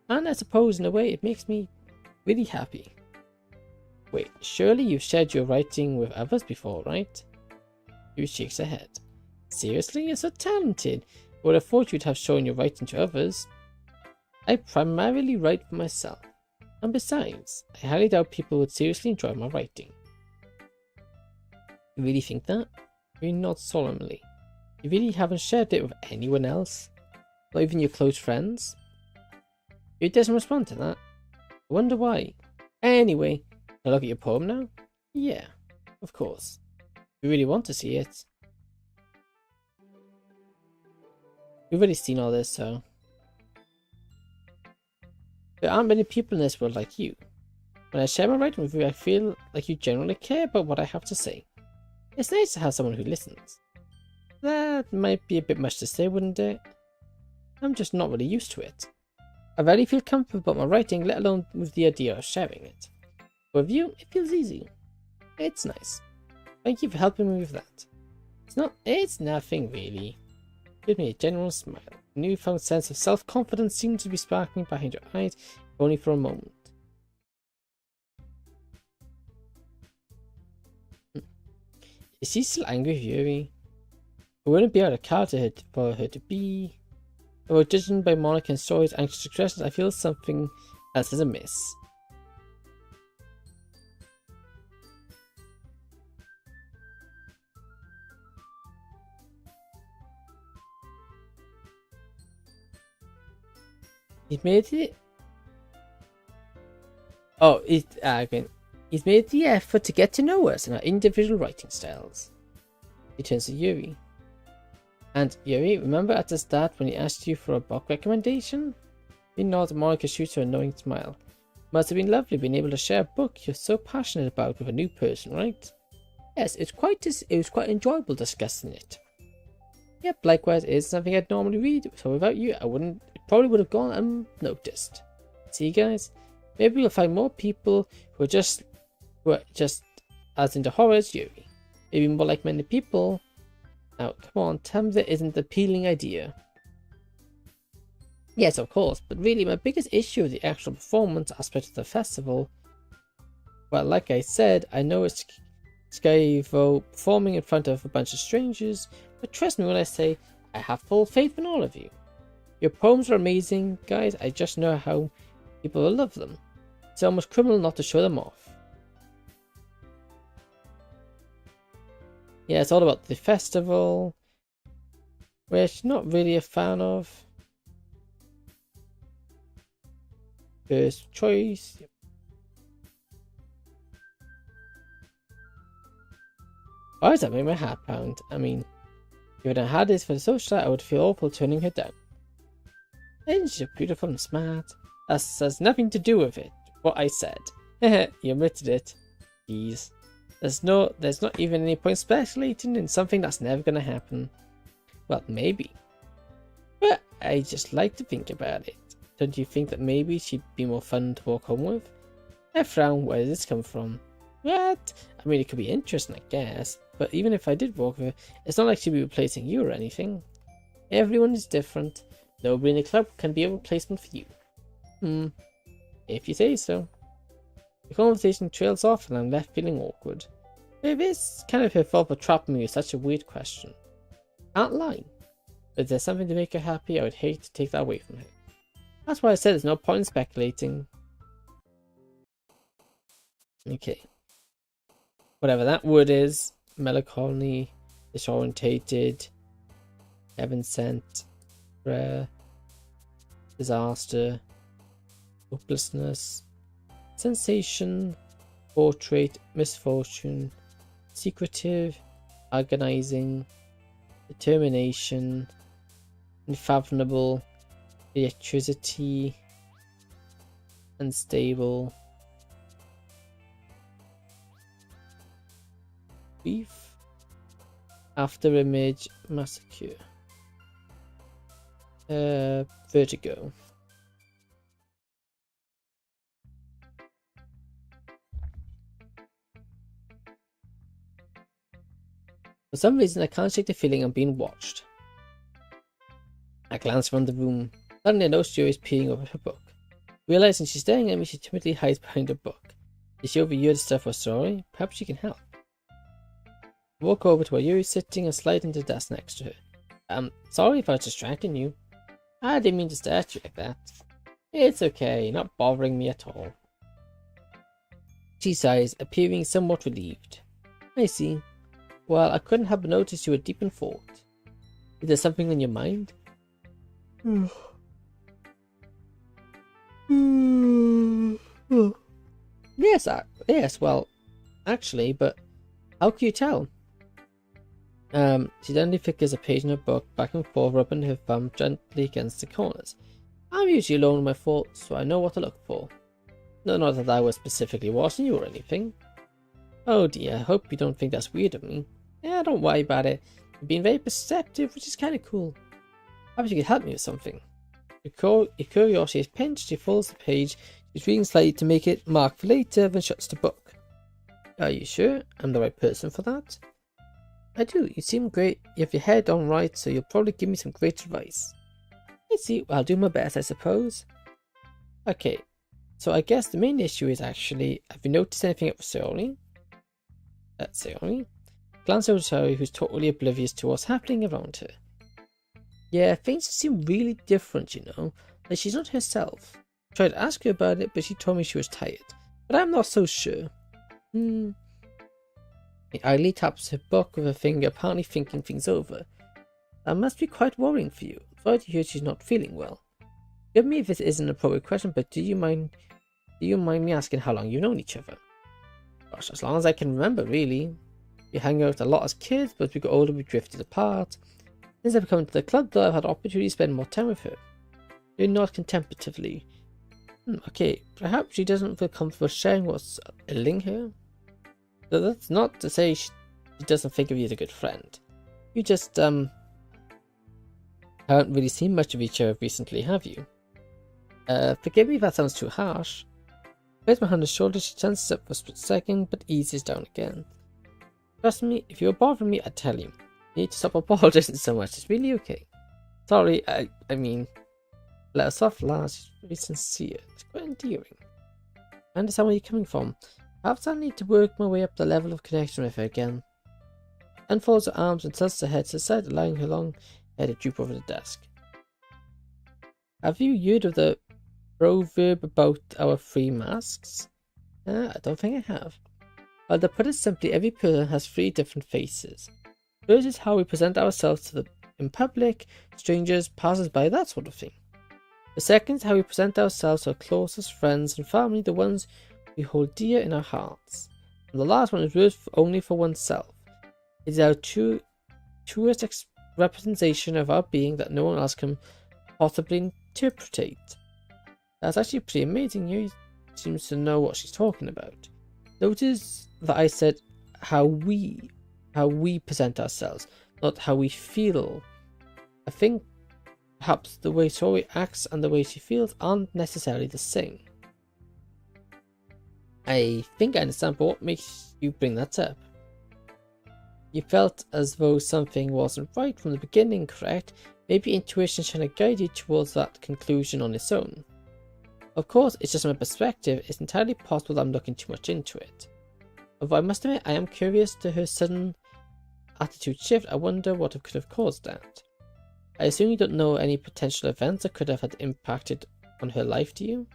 And I suppose in a way it makes me really happy. Wait, surely you've shared your writing with others before, right? Yuri shakes her head. Seriously? You're so talented. I would have thought you'd have shown your writing to others. I primarily write for myself. And besides, I highly doubt people would seriously enjoy my writing. You really think that? Yuri nods solemnly. You really haven't shared it with anyone else? Not even your close friends? Yuri doesn't respond to that. I wonder why. Anyway, can I look at your poem now? Yeah, of course. You really want to see it. We've already seen all this, so... There aren't many people in this world like you. When I share my writing with you, I feel like you genuinely care about what I have to say. It's nice to have someone who listens. That might be a bit much to say, wouldn't it? I'm just not really used to it. I rarely feel comfortable about my writing, let alone with the idea of sharing it. But with you, it feels easy. It's nice. Thank you for helping me with that. It's nothing really. Give me a general smile. A newfound sense of self-confidence seems to be sparkling behind your eyes, if only for a moment. Is she still angry with Yuri? I wouldn't be out of character for her to be. Although judging by Monica and Story's anxious expressions, I feel something else is amiss. He's made it. Oh, he's made the effort to get to know us and our individual writing styles. He turns to Yuri. And Yuri, remember at the start when he asked you for a book recommendation? He nods. Monica shoots her a knowing smile. Must have been lovely being able to share a book you're so passionate about with a new person, right? Yes, it was quite enjoyable discussing it. Yep, likewise, it is something I'd normally read, so without you, it probably would have gone unnoticed. See, guys, maybe we'll find more people who are just as into horror as Yuri. Maybe more like-minded people. Now, come on, tell me that isn't the appealing idea. Yes, of course, but really my biggest issue with the actual performance aspect of the festival, well, like I said, I know it's scary though performing in front of a bunch of strangers, but trust me when I say I have full faith in all of you. Your poems are amazing, guys. I just know how people will love them. It's almost criminal not to show them off. Yeah, it's all about the festival, which I'm not really a fan of. First choice. Why does that make my heart pound? I mean, if I had this for the social, I would feel awful turning her down. And she's beautiful and smart. That has nothing to do with it. What I said. You admitted it. Jeez. There's not even any point speculating in something that's never gonna happen. Well, maybe. But I just like to think about it. Don't you think that maybe she'd be more fun to walk home with? I frown. Where did this come from? What? I mean, it could be interesting, I guess. But even if I did walk with her, it's not like she'd be replacing you or anything. Everyone is different. Nobody in the club can be a replacement for you. If you say so. The conversation trails off and I'm left feeling awkward. It is kind of her fault for trapping me with such a weird question. Can't lie. But if there's something to make her happy, I would hate to take that away from her. That's why I said there's no point in speculating. Okay. Whatever that word is. Melancholy, disorientated, heaven sent, prayer, disaster, hopelessness, sensation, portrait, misfortune, secretive, agonizing, determination, unfathomable, electricity, unstable, grief, after image, massacre, vertigo. For some reason, I can't shake the feeling I'm being watched. I glance around the room. Suddenly, I notice Yuri is peering over her book. Realizing she's staring at me, she timidly hides behind her book. Is she overheard the stuff for story? Perhaps she can help. I walk over to where Yuri is sitting and slide into the desk next to her. Sorry if I was distracting you. I didn't mean to stare at you like that. It's okay, you're not bothering me at all. She sighs, appearing somewhat relieved. I see. Well, I couldn't help but notice you were deep in thought. Is there something on your mind? Yes, well, actually, but how can you tell? She then flickers a page in her book back and forth, rubbing her thumb gently against the corners. I'm usually alone with my thoughts, so I know what to look for. No, not that I was specifically watching you or anything. Oh dear, I hope you don't think that's weird of me. Yeah, don't worry about it. You've been very perceptive, which is kind of cool. Perhaps you could help me with something. Your curiosity is pinched, she folds the page, she's reading slightly to make it mark for later, then shuts the book. Are you sure I'm the right person for that? I do, you seem great, you have your head on right, so you'll probably give me some great advice. I see, well, I'll do my best, I suppose. Okay, so I guess the main issue is actually, have you noticed anything with Sayori? Sayori? Glance over to Sayori, who's totally oblivious to what's happening around her. Yeah, things seem really different, you know, like she's not herself. I tried to ask her about it, but she told me she was tired. But I'm not so sure. He idly taps her book with her finger, apparently thinking things over. That must be quite worrying for you. I'm sorry to hear she's not feeling well. Forgive me if this isn't an appropriate question, but do you mind me asking how long you've known each other? Gosh, as long as I can remember, really. We hung out a lot as kids, but as we got older we drifted apart. Since I've come to the club though, I've had opportunity to spend more time with her. You nod contemplatively. Okay, perhaps she doesn't feel comfortable sharing what's ailing her. So that's not to say she doesn't think of you as a good friend. You just, haven't really seen much of each other recently, have you? Forgive me if that sounds too harsh. I place my hand on her shoulder, she tenses up for a split second, but eases down again. Trust me, if you were bothering me, I'd tell you. You need to stop apologizing so much, it's really okay. Sorry, I mean, let a soft laugh, she's very sincere, it's quite endearing. I understand where you're coming from. Perhaps I need to work my way up the level of connection with her again. Unfolds her arms and tilts her head to the side, allowing her long head to droop over the desk. Have you heard of the proverb about our three masks? I don't think I have. Well, to put it simply, every person has three different faces. First is how we present ourselves in public, strangers, passers-by, that sort of thing. The second is how we present ourselves to our closest friends and family, the ones we hold dear in our hearts. And the last one is reserved only for oneself. It is our truest representation of our being that no one else can possibly interpret. That's actually pretty amazing. Yuri seems to know what she's talking about. Notice that I said how we present ourselves, not how we feel. I think perhaps the way Sayori acts and the way she feels aren't necessarily the same. I think I understand, but what makes you bring that up? You felt as though something wasn't right from the beginning, correct? Maybe intuition trying to guide you towards that conclusion on its own. Of course, it's just my perspective, it's entirely possible that I'm looking too much into it. Although I must admit, I am curious to her sudden attitude shift. I wonder what could have caused that. I assume you don't know any potential events that could have had impacted on her life, do you?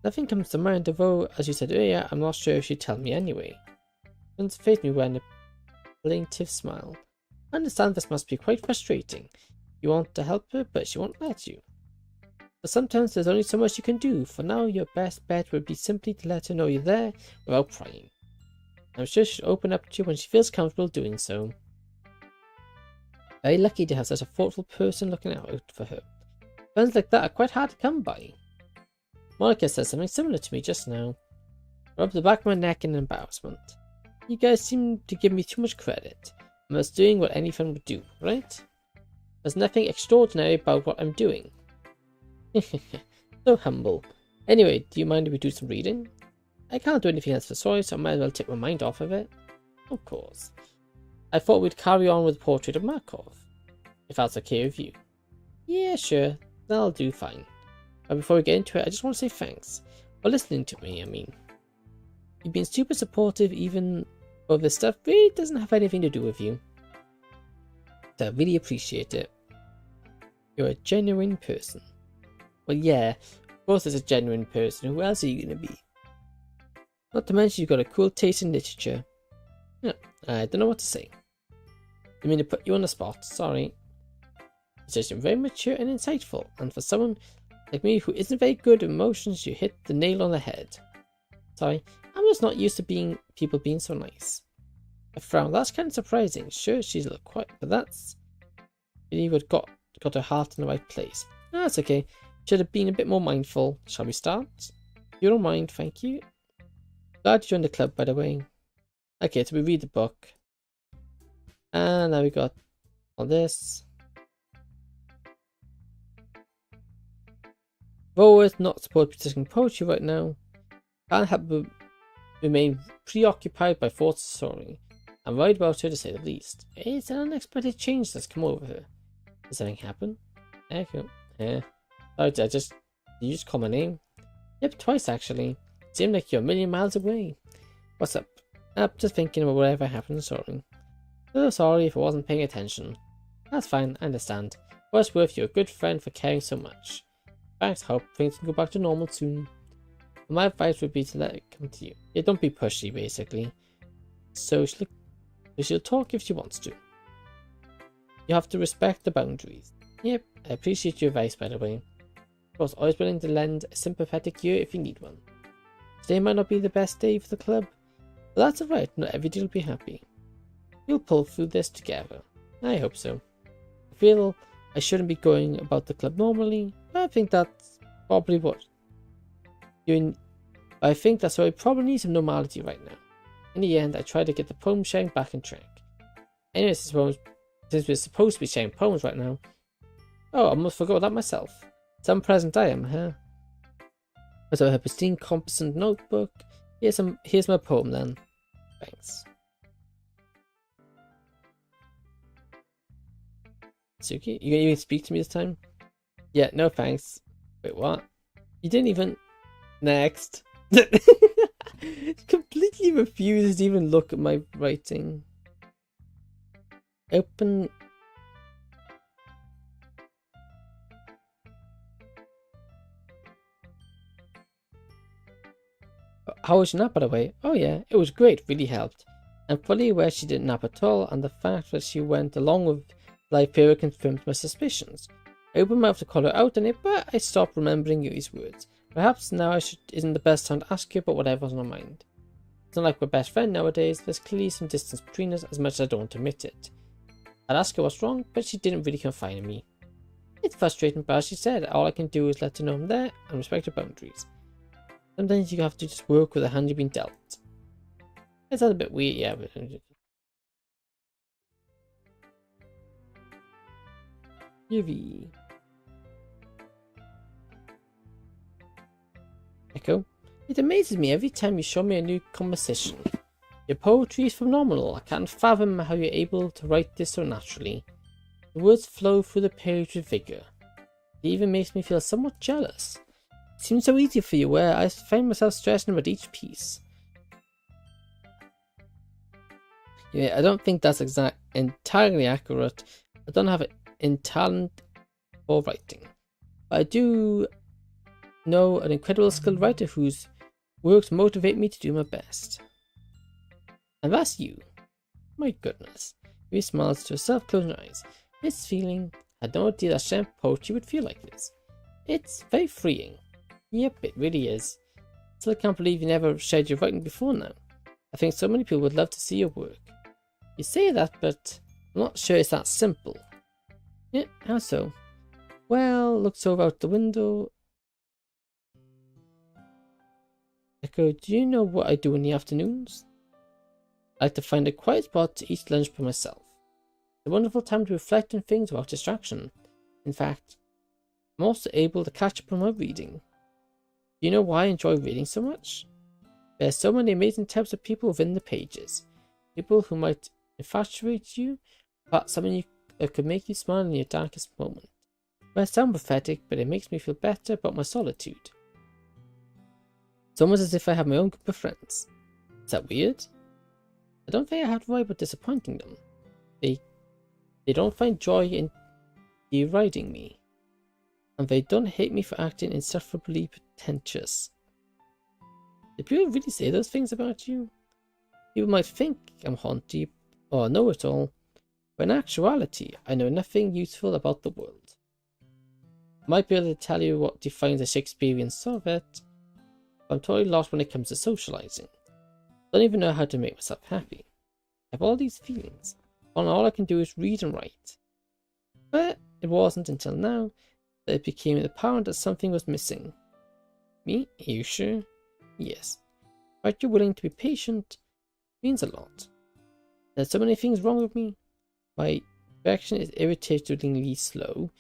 Nothing comes to mind, although, as you said earlier, I'm not sure if she'd tell me anyway. Once faced me with a plaintive smile. I understand this must be quite frustrating. You want to help her, but she won't let you. But sometimes there's only so much you can do. For now, your best bet would be simply to let her know you're there without prying. I'm sure she'll open up to you when she feels comfortable doing so. Very lucky to have such a thoughtful person looking out for her. Friends like that are quite hard to come by. Monica said something similar to me just now. I rubbed the back of my neck in embarrassment. You guys seem to give me too much credit. I'm just doing what any friend would do, right? There's nothing extraordinary about what I'm doing. So humble. Anyway, do you mind if we do some reading? I can't do anything else for Sayori, so I might as well take my mind off of it. Of course. I thought we'd carry on with the portrait of Markov, if that's okay with you. Yeah, sure, that'll do fine. But before we get into it, I just want to say thanks for listening to me, You've been super supportive even though this stuff really doesn't have anything to do with you. So I really appreciate it. You're a genuine person. Well, yeah, of course there's a genuine person. Who else are you going to be? Not to mention you've got a cool taste in literature. Yeah, I don't know what to say. I mean to put you on the spot, sorry. It's just very mature and insightful, and for someone like me who isn't very good with emotions, you hit the nail on the head. Sorry, I'm just not used to people being so nice. A frown, that's kind of surprising. Sure, she's a little quiet, but that's really what got her heart in the right place. No, that's okay. Should have been a bit more mindful. Shall we start? You don't mind, thank you. Glad you joined the club, by the way. Okay, so we read the book. And now we got all this. Though it's not supposed to be discussing poetry right now, can't help but remain preoccupied by thoughts of soaring. I'm worried about her to say the least. It's an unexpected change that's come over her. Did something happen? Echo. Yeah. Sorry, did you just call my name? Yep, twice actually. Seemed like you're a million miles away. What's up? Just thinking about whatever happened to soaring. So sorry if I wasn't paying attention. That's fine, I understand. But it's worth you're a good friend for caring so much. Thanks, hope things can go back to normal soon. My advice would be to let it come to you. Yeah, don't be pushy, basically. So she'll talk if she wants to. You have to respect the boundaries. Yep, I appreciate your advice, by the way. Of course, always willing to lend a sympathetic ear if you need one. Today might not be the best day for the club, but that's alright, not every day will be happy. We'll pull through this together. I hope so. I feel I shouldn't be going about the club normally, but I think that's probably what I think that's why we probably need some normality right now. In the end, I tried to get the poem sharing back on track. Anyways, since we're supposed to be sharing poems right now. Oh, I almost forgot that myself. Some present I am, huh? So her pristine composite notebook. Here's my poem then. Thanks. Suki, you gonna even speak to me this time? Yeah, no thanks. Wait, what? You didn't even... Next. Completely refuses to even look at my writing. Open... How was your nap, by the way? Oh yeah, it was great, really helped. I'm fully aware she didn't nap at all, and the fact that she went along with live period confirmed my suspicions. I opened my mouth to call her out on it, but I stopped remembering Yuri's words. Perhaps now isn't the best time to ask her about whatever's on her mind. It's not like we're best friends nowadays, there's clearly some distance between us as much as I don't want to admit it. I'd ask her what's wrong, but she didn't really confide in me. It's frustrating, but as she said, all I can do is let her know I'm there and respect her boundaries. Sometimes you have to just work with the hand you've been dealt. It's a bit weird, yeah, but... Yuri. Echo. It amazes me every time you show me a new composition. Your poetry is phenomenal. I can't fathom how you're able to write this so naturally. The words flow through the page with vigor. It even makes me feel somewhat jealous. It seems so easy for you, where I find myself stressing about each piece. Yeah, I don't think that's entirely accurate. I don't have in talent for writing, but I do know an incredible skilled writer whose works motivate me to do my best. And that's you. My goodness. He smiles to herself, closing her eyes. This feeling, I had no idea that sharing poetry would feel like this. It's very freeing. Yep, it really is. Still can't believe you never shared your writing before now. I think so many people would love to see your work. You say that, but I'm not sure it's that simple. Yeah, how so? Well, looks over out the window. Echo, do you know what I do in the afternoons? I like to find a quiet spot to eat lunch by myself. It's a wonderful time to reflect on things without distraction. In fact, I'm also able to catch up on my reading. Do you know why I enjoy reading so much? There are so many amazing types of people within the pages. People who might infatuate you, but someone you could make you smile in your darkest moment. It might sound pathetic, but it makes me feel better about my solitude. It's almost as if I have my own group of friends. Is that weird? I don't think I have to worry about disappointing them. They don't find joy in deriding me. And they don't hate me for acting insufferably pretentious. Do people really say those things about you? People might think I'm haunty or know-it-all, but in actuality, I know nothing useful about the world. I might be able to tell you what defines a Shakespearean sonnet, but I'm totally lost when it comes to socializing. I don't even know how to make myself happy. I have all these feelings, and all I can do is read and write. But it wasn't until now that it became apparent that something was missing. Me? Are you sure? Yes. But you're willing to be patient means a lot. There's so many things wrong with me. My reaction is irritatingly slow,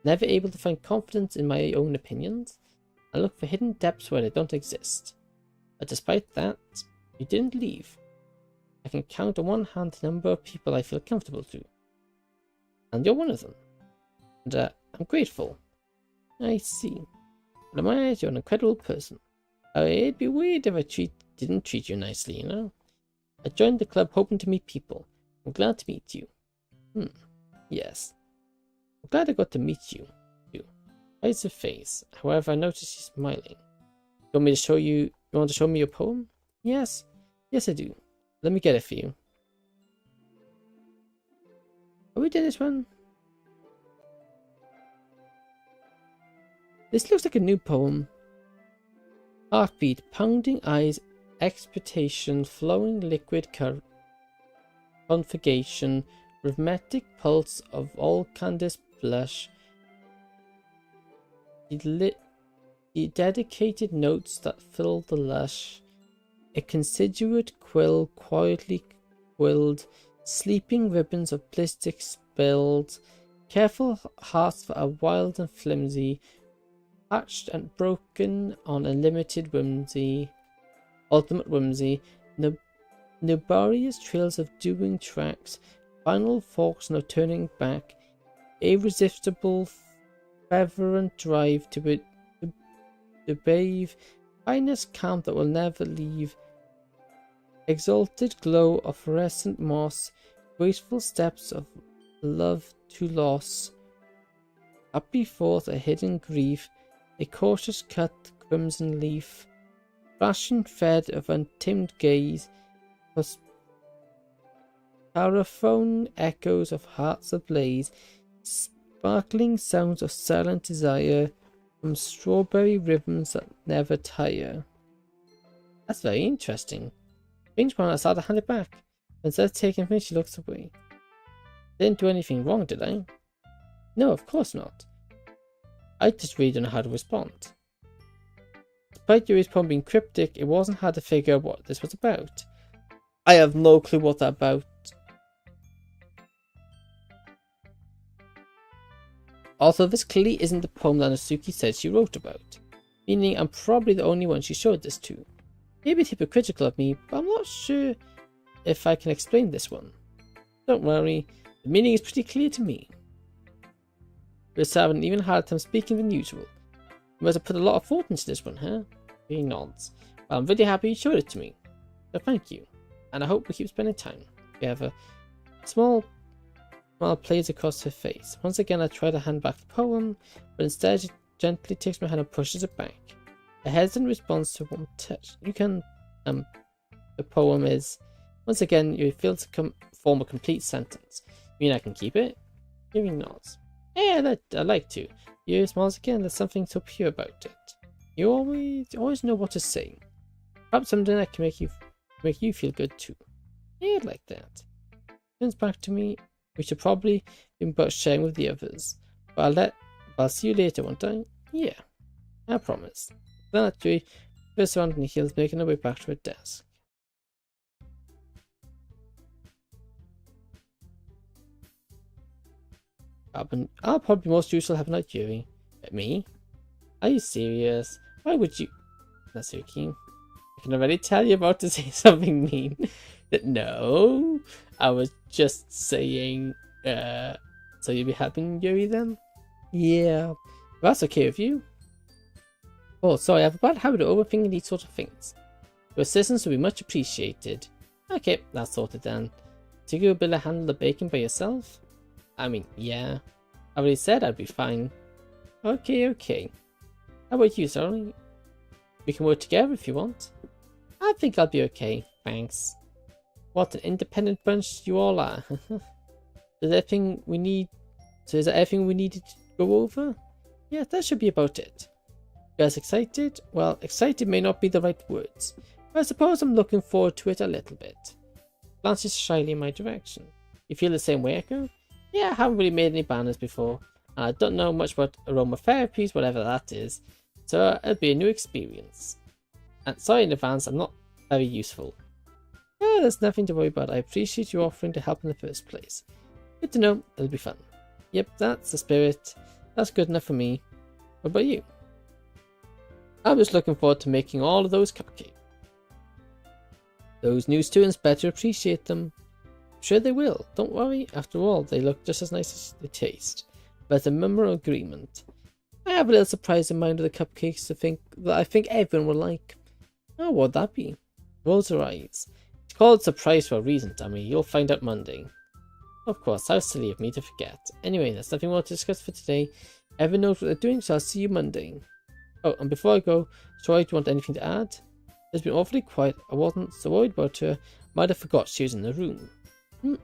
never able to find confidence in my own opinions. I look for hidden depths where they don't exist. But despite that, you didn't leave. I can count on one hand the number of people I feel comfortable to. And you're one of them. And I'm grateful. I see. But in my eyes, you're an incredible person. It'd be weird if I didn't treat you nicely, you know? I joined the club hoping to meet people. I'm glad to meet you. Yes. I'm glad I got to meet you, too. Face to face. However, I noticed you smiling. You want me to show you? You want to show me your poem? Yes. Yes, I do. Let me get it for you. Are we doing this one? This looks like a new poem. Heartbeat, pounding eyes, expectation, flowing liquid configation, rhythmic pulse of all Candace blush, the dedicated notes that fill the lush, a considerate quill quietly quilled, sleeping ribbons of ballistic spilled, careful hearts that are wild and flimsy, patched and broken on a limited whimsy, ultimate whimsy, nefarious trails of doing tracks, final forks, no turning back, irresistible fervent drive to bathe, finest calm that will never leave, exalted glow of fluorescent moss, graceful steps of love to loss, happy forth a hidden grief, a cautious cut crimson leaf, flashing thread of untamed gaze, paraphone echoes of hearts ablaze, sparkling sounds of silent desire, from strawberry ribbons that never tire. That's very interesting. Strange one, I started to hand it back. Instead of taking it, she looks away. Didn't do anything wrong, did I? No, of course not. I just really don't know how to respond. Despite Yuri's poem being cryptic, it wasn't hard to figure out what this was about. I have no clue what that's about. Also, this clearly isn't the poem that Natsuki said she wrote about, meaning I'm probably the only one she showed this to. Maybe it's hypocritical of me, but I'm not sure if I can explain this one. Don't worry, the meaning is pretty clear to me. We're having an even harder time speaking than usual. You must have put a lot of thought into this one, huh? He nods. Well, I'm really happy you showed it to me. So thank you. And I hope we keep spending time. We have a smile plays across her face. Once again, I try to hand back the poem, but instead she gently takes my hand and pushes it back. A hesitant response to one touch. You can, the poem is, once again, you fail to form a complete sentence. You mean I can keep it? Yuri nods. Yeah, I like to. Yuri smiles again. There's something so pure about it. You always know what to say. Perhaps something that can make you feel good too. Yeah, like that. Turns back to me. We should probably be about sharing with the others. But I'll see you later, won't I? Yeah, I promise. Then at Yuri, first around the heels, making her way back to her desk. I'll probably be most useful having out Yuri. But me? Are you serious? Why would you? Natsuki, I can already tell you're about to say something mean. No, I was just saying, so you'll be helping Yuri then? Yeah, if that's okay with you. Oh, sorry, I have a bad habit of overthinking these sort of things. Your assistance would be much appreciated. Okay, that's sorted then. So you'll be able to handle the baking by yourself? I mean, yeah. I already said I'd be fine. Okay. How about you, sorry? We can work together if you want. I think I'll be okay, thanks. What an independent bunch you all are. Is that everything we need? So is that everything we needed to go over? Yeah, that should be about it. You guys excited? Well, excited may not be the right words, but I suppose I'm looking forward to it a little bit. Glances shyly in my direction. You feel the same way, Echo? Yeah, I haven't really made any banners before, and I don't know much about aromatherapies, whatever that is, so it'll be a new experience. And sorry in advance, I'm not very useful. Yeah, there's nothing to worry about. I appreciate you offering to help in the first place. Good to know, it'll be fun. Yep, that's the spirit. That's good enough for me. What about you? I'm just looking forward to making all of those cupcakes. Those new students better appreciate them. I'm sure they will, don't worry. After all, they look just as nice as they taste. But a memorable agreement. I have a little surprise in mind of the cupcakes that I think everyone will like. Oh, what would that be? Rolls her eyes. It's called surprise for a reason, dummy. You'll find out Monday. Of course, how silly of me to forget. Anyway, there's nothing more to discuss for today. Everyone knows what they're doing, so I'll see you Monday. Oh, and before I go, sorry, do you want anything to add? It's been awfully quiet. I wasn't so worried about her. Might have forgot she was in the room.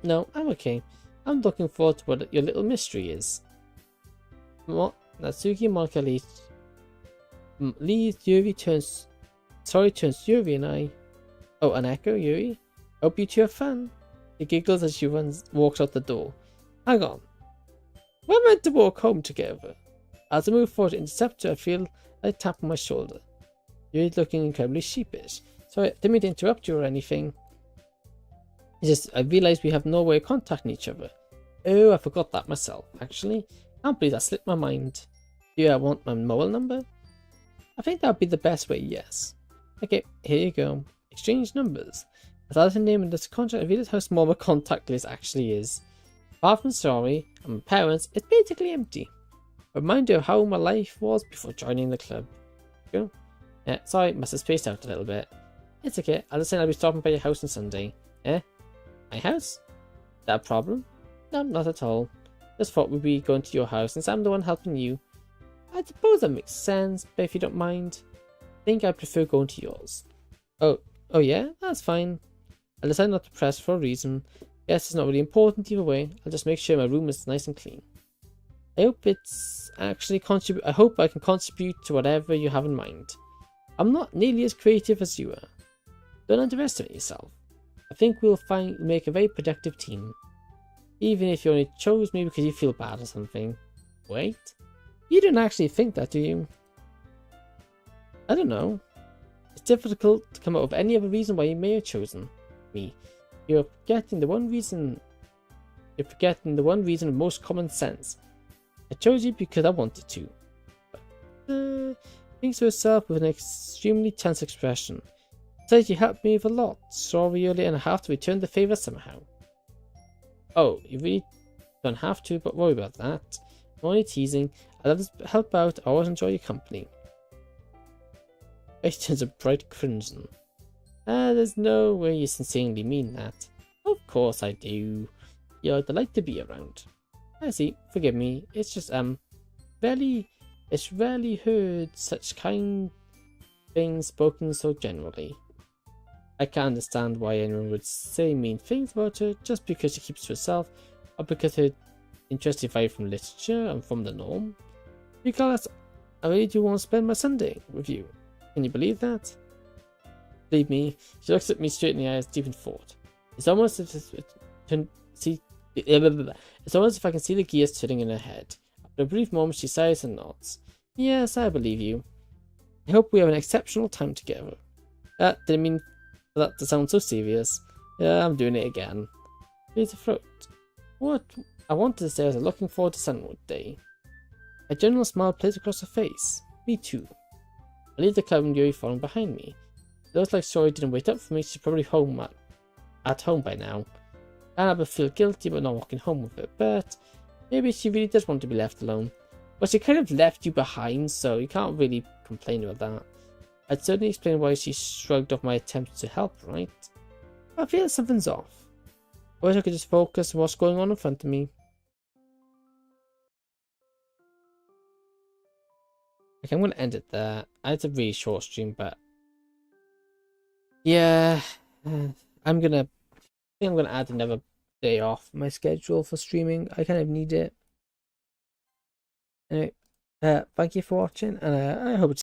No, I'm okay. I'm looking forward to what your little mystery is. What? Natsuki Marka leaves Yuri turns Yuri and I. Oh, an Echo, Yuri? Hope you two have fun. He giggles as she walks out the door. Hang on. We're meant to walk home together. As I move forward to intercept her, I feel like tapping my shoulder. Yuri's looking incredibly sheepish. Sorry, I didn't mean to interrupt you or anything. It's just, I realised we have no way of contacting each other. Oh, I forgot that myself, actually. Can't believe that slipped my mind. Do you want my mobile number? I think that would be the best way, yes. Okay, here you go. Exchange numbers. As I name in this contract, I realised how small my contact list actually is. Apart from sorry and my parents, it's basically empty. A reminder of how my life was before joining the club. Go. Yeah, sorry, must have spaced out a little bit. It's okay, I'll just say I'll be stopping by your house on Sunday. Eh? My house? That a problem? No, not at all. Just thought we'd be going to your house since I'm the one helping you. I suppose that makes sense, but if you don't mind, I think I prefer going to yours. Oh yeah? That's fine. I'll decide not to press for a reason. Guess it's not really important either way. I'll just make sure my room is nice and clean. I hope I hope I can contribute to whatever you have in mind. I'm not nearly as creative as you are. Don't underestimate yourself. I think we'll make a very productive team. Even if you only chose me because you feel bad or something. Wait, you don't actually think that, do you? I don't know. It's difficult to come up with any other reason why you may have chosen me. You're forgetting the one reason of most common sense. I chose you because I wanted to. Thinks to herself with an extremely tense expression. Says you helped me with a lot. Sorry earlier and I have to return the favour somehow. Oh, you really don't have to, but worry about that. I'm only teasing. I love to help out. I always enjoy your company. It turns a bright crimson. There's no way you sincerely mean that. Of course I do. You're a delight to be around. I see. Forgive me. It's just it's rarely heard such kind things spoken so generally. I can't understand why anyone would say mean things about her just because she keeps to herself, or because her interests vary from literature and from the norm. Because I really do want to spend my Sunday with you. Can you believe that? Believe me, she looks at me straight in the eyes, deep in thought. It's almost as if I can see the gears turning in her head. After a brief moment, she sighs and nods. Yes, I believe you. I hope we have an exceptional time together. Didn't mean for that to sound so serious. Yeah, I'm doing it again. Clears the throat. What I wanted to say was I'm looking forward to Sunwood Day. A general smile plays across her face. Me too. I leave the club and Yuri following behind me. It looks like Sorry didn't wait up for me. She's probably home at home by now. Annabelle feel guilty about not walking home with her, but maybe she really does want to be left alone. But she kind of left you behind, so you can't really complain about that. I'd certainly explain why she shrugged off my attempts to help, right? I feel something's off. I wish I could just focus on what's going on in front of me. Okay, I'm going to end it there. It's a really short stream, but yeah, I'm gonna add another day off my schedule for streaming. I kind of need it. Anyway, thank you for watching, and I hope it's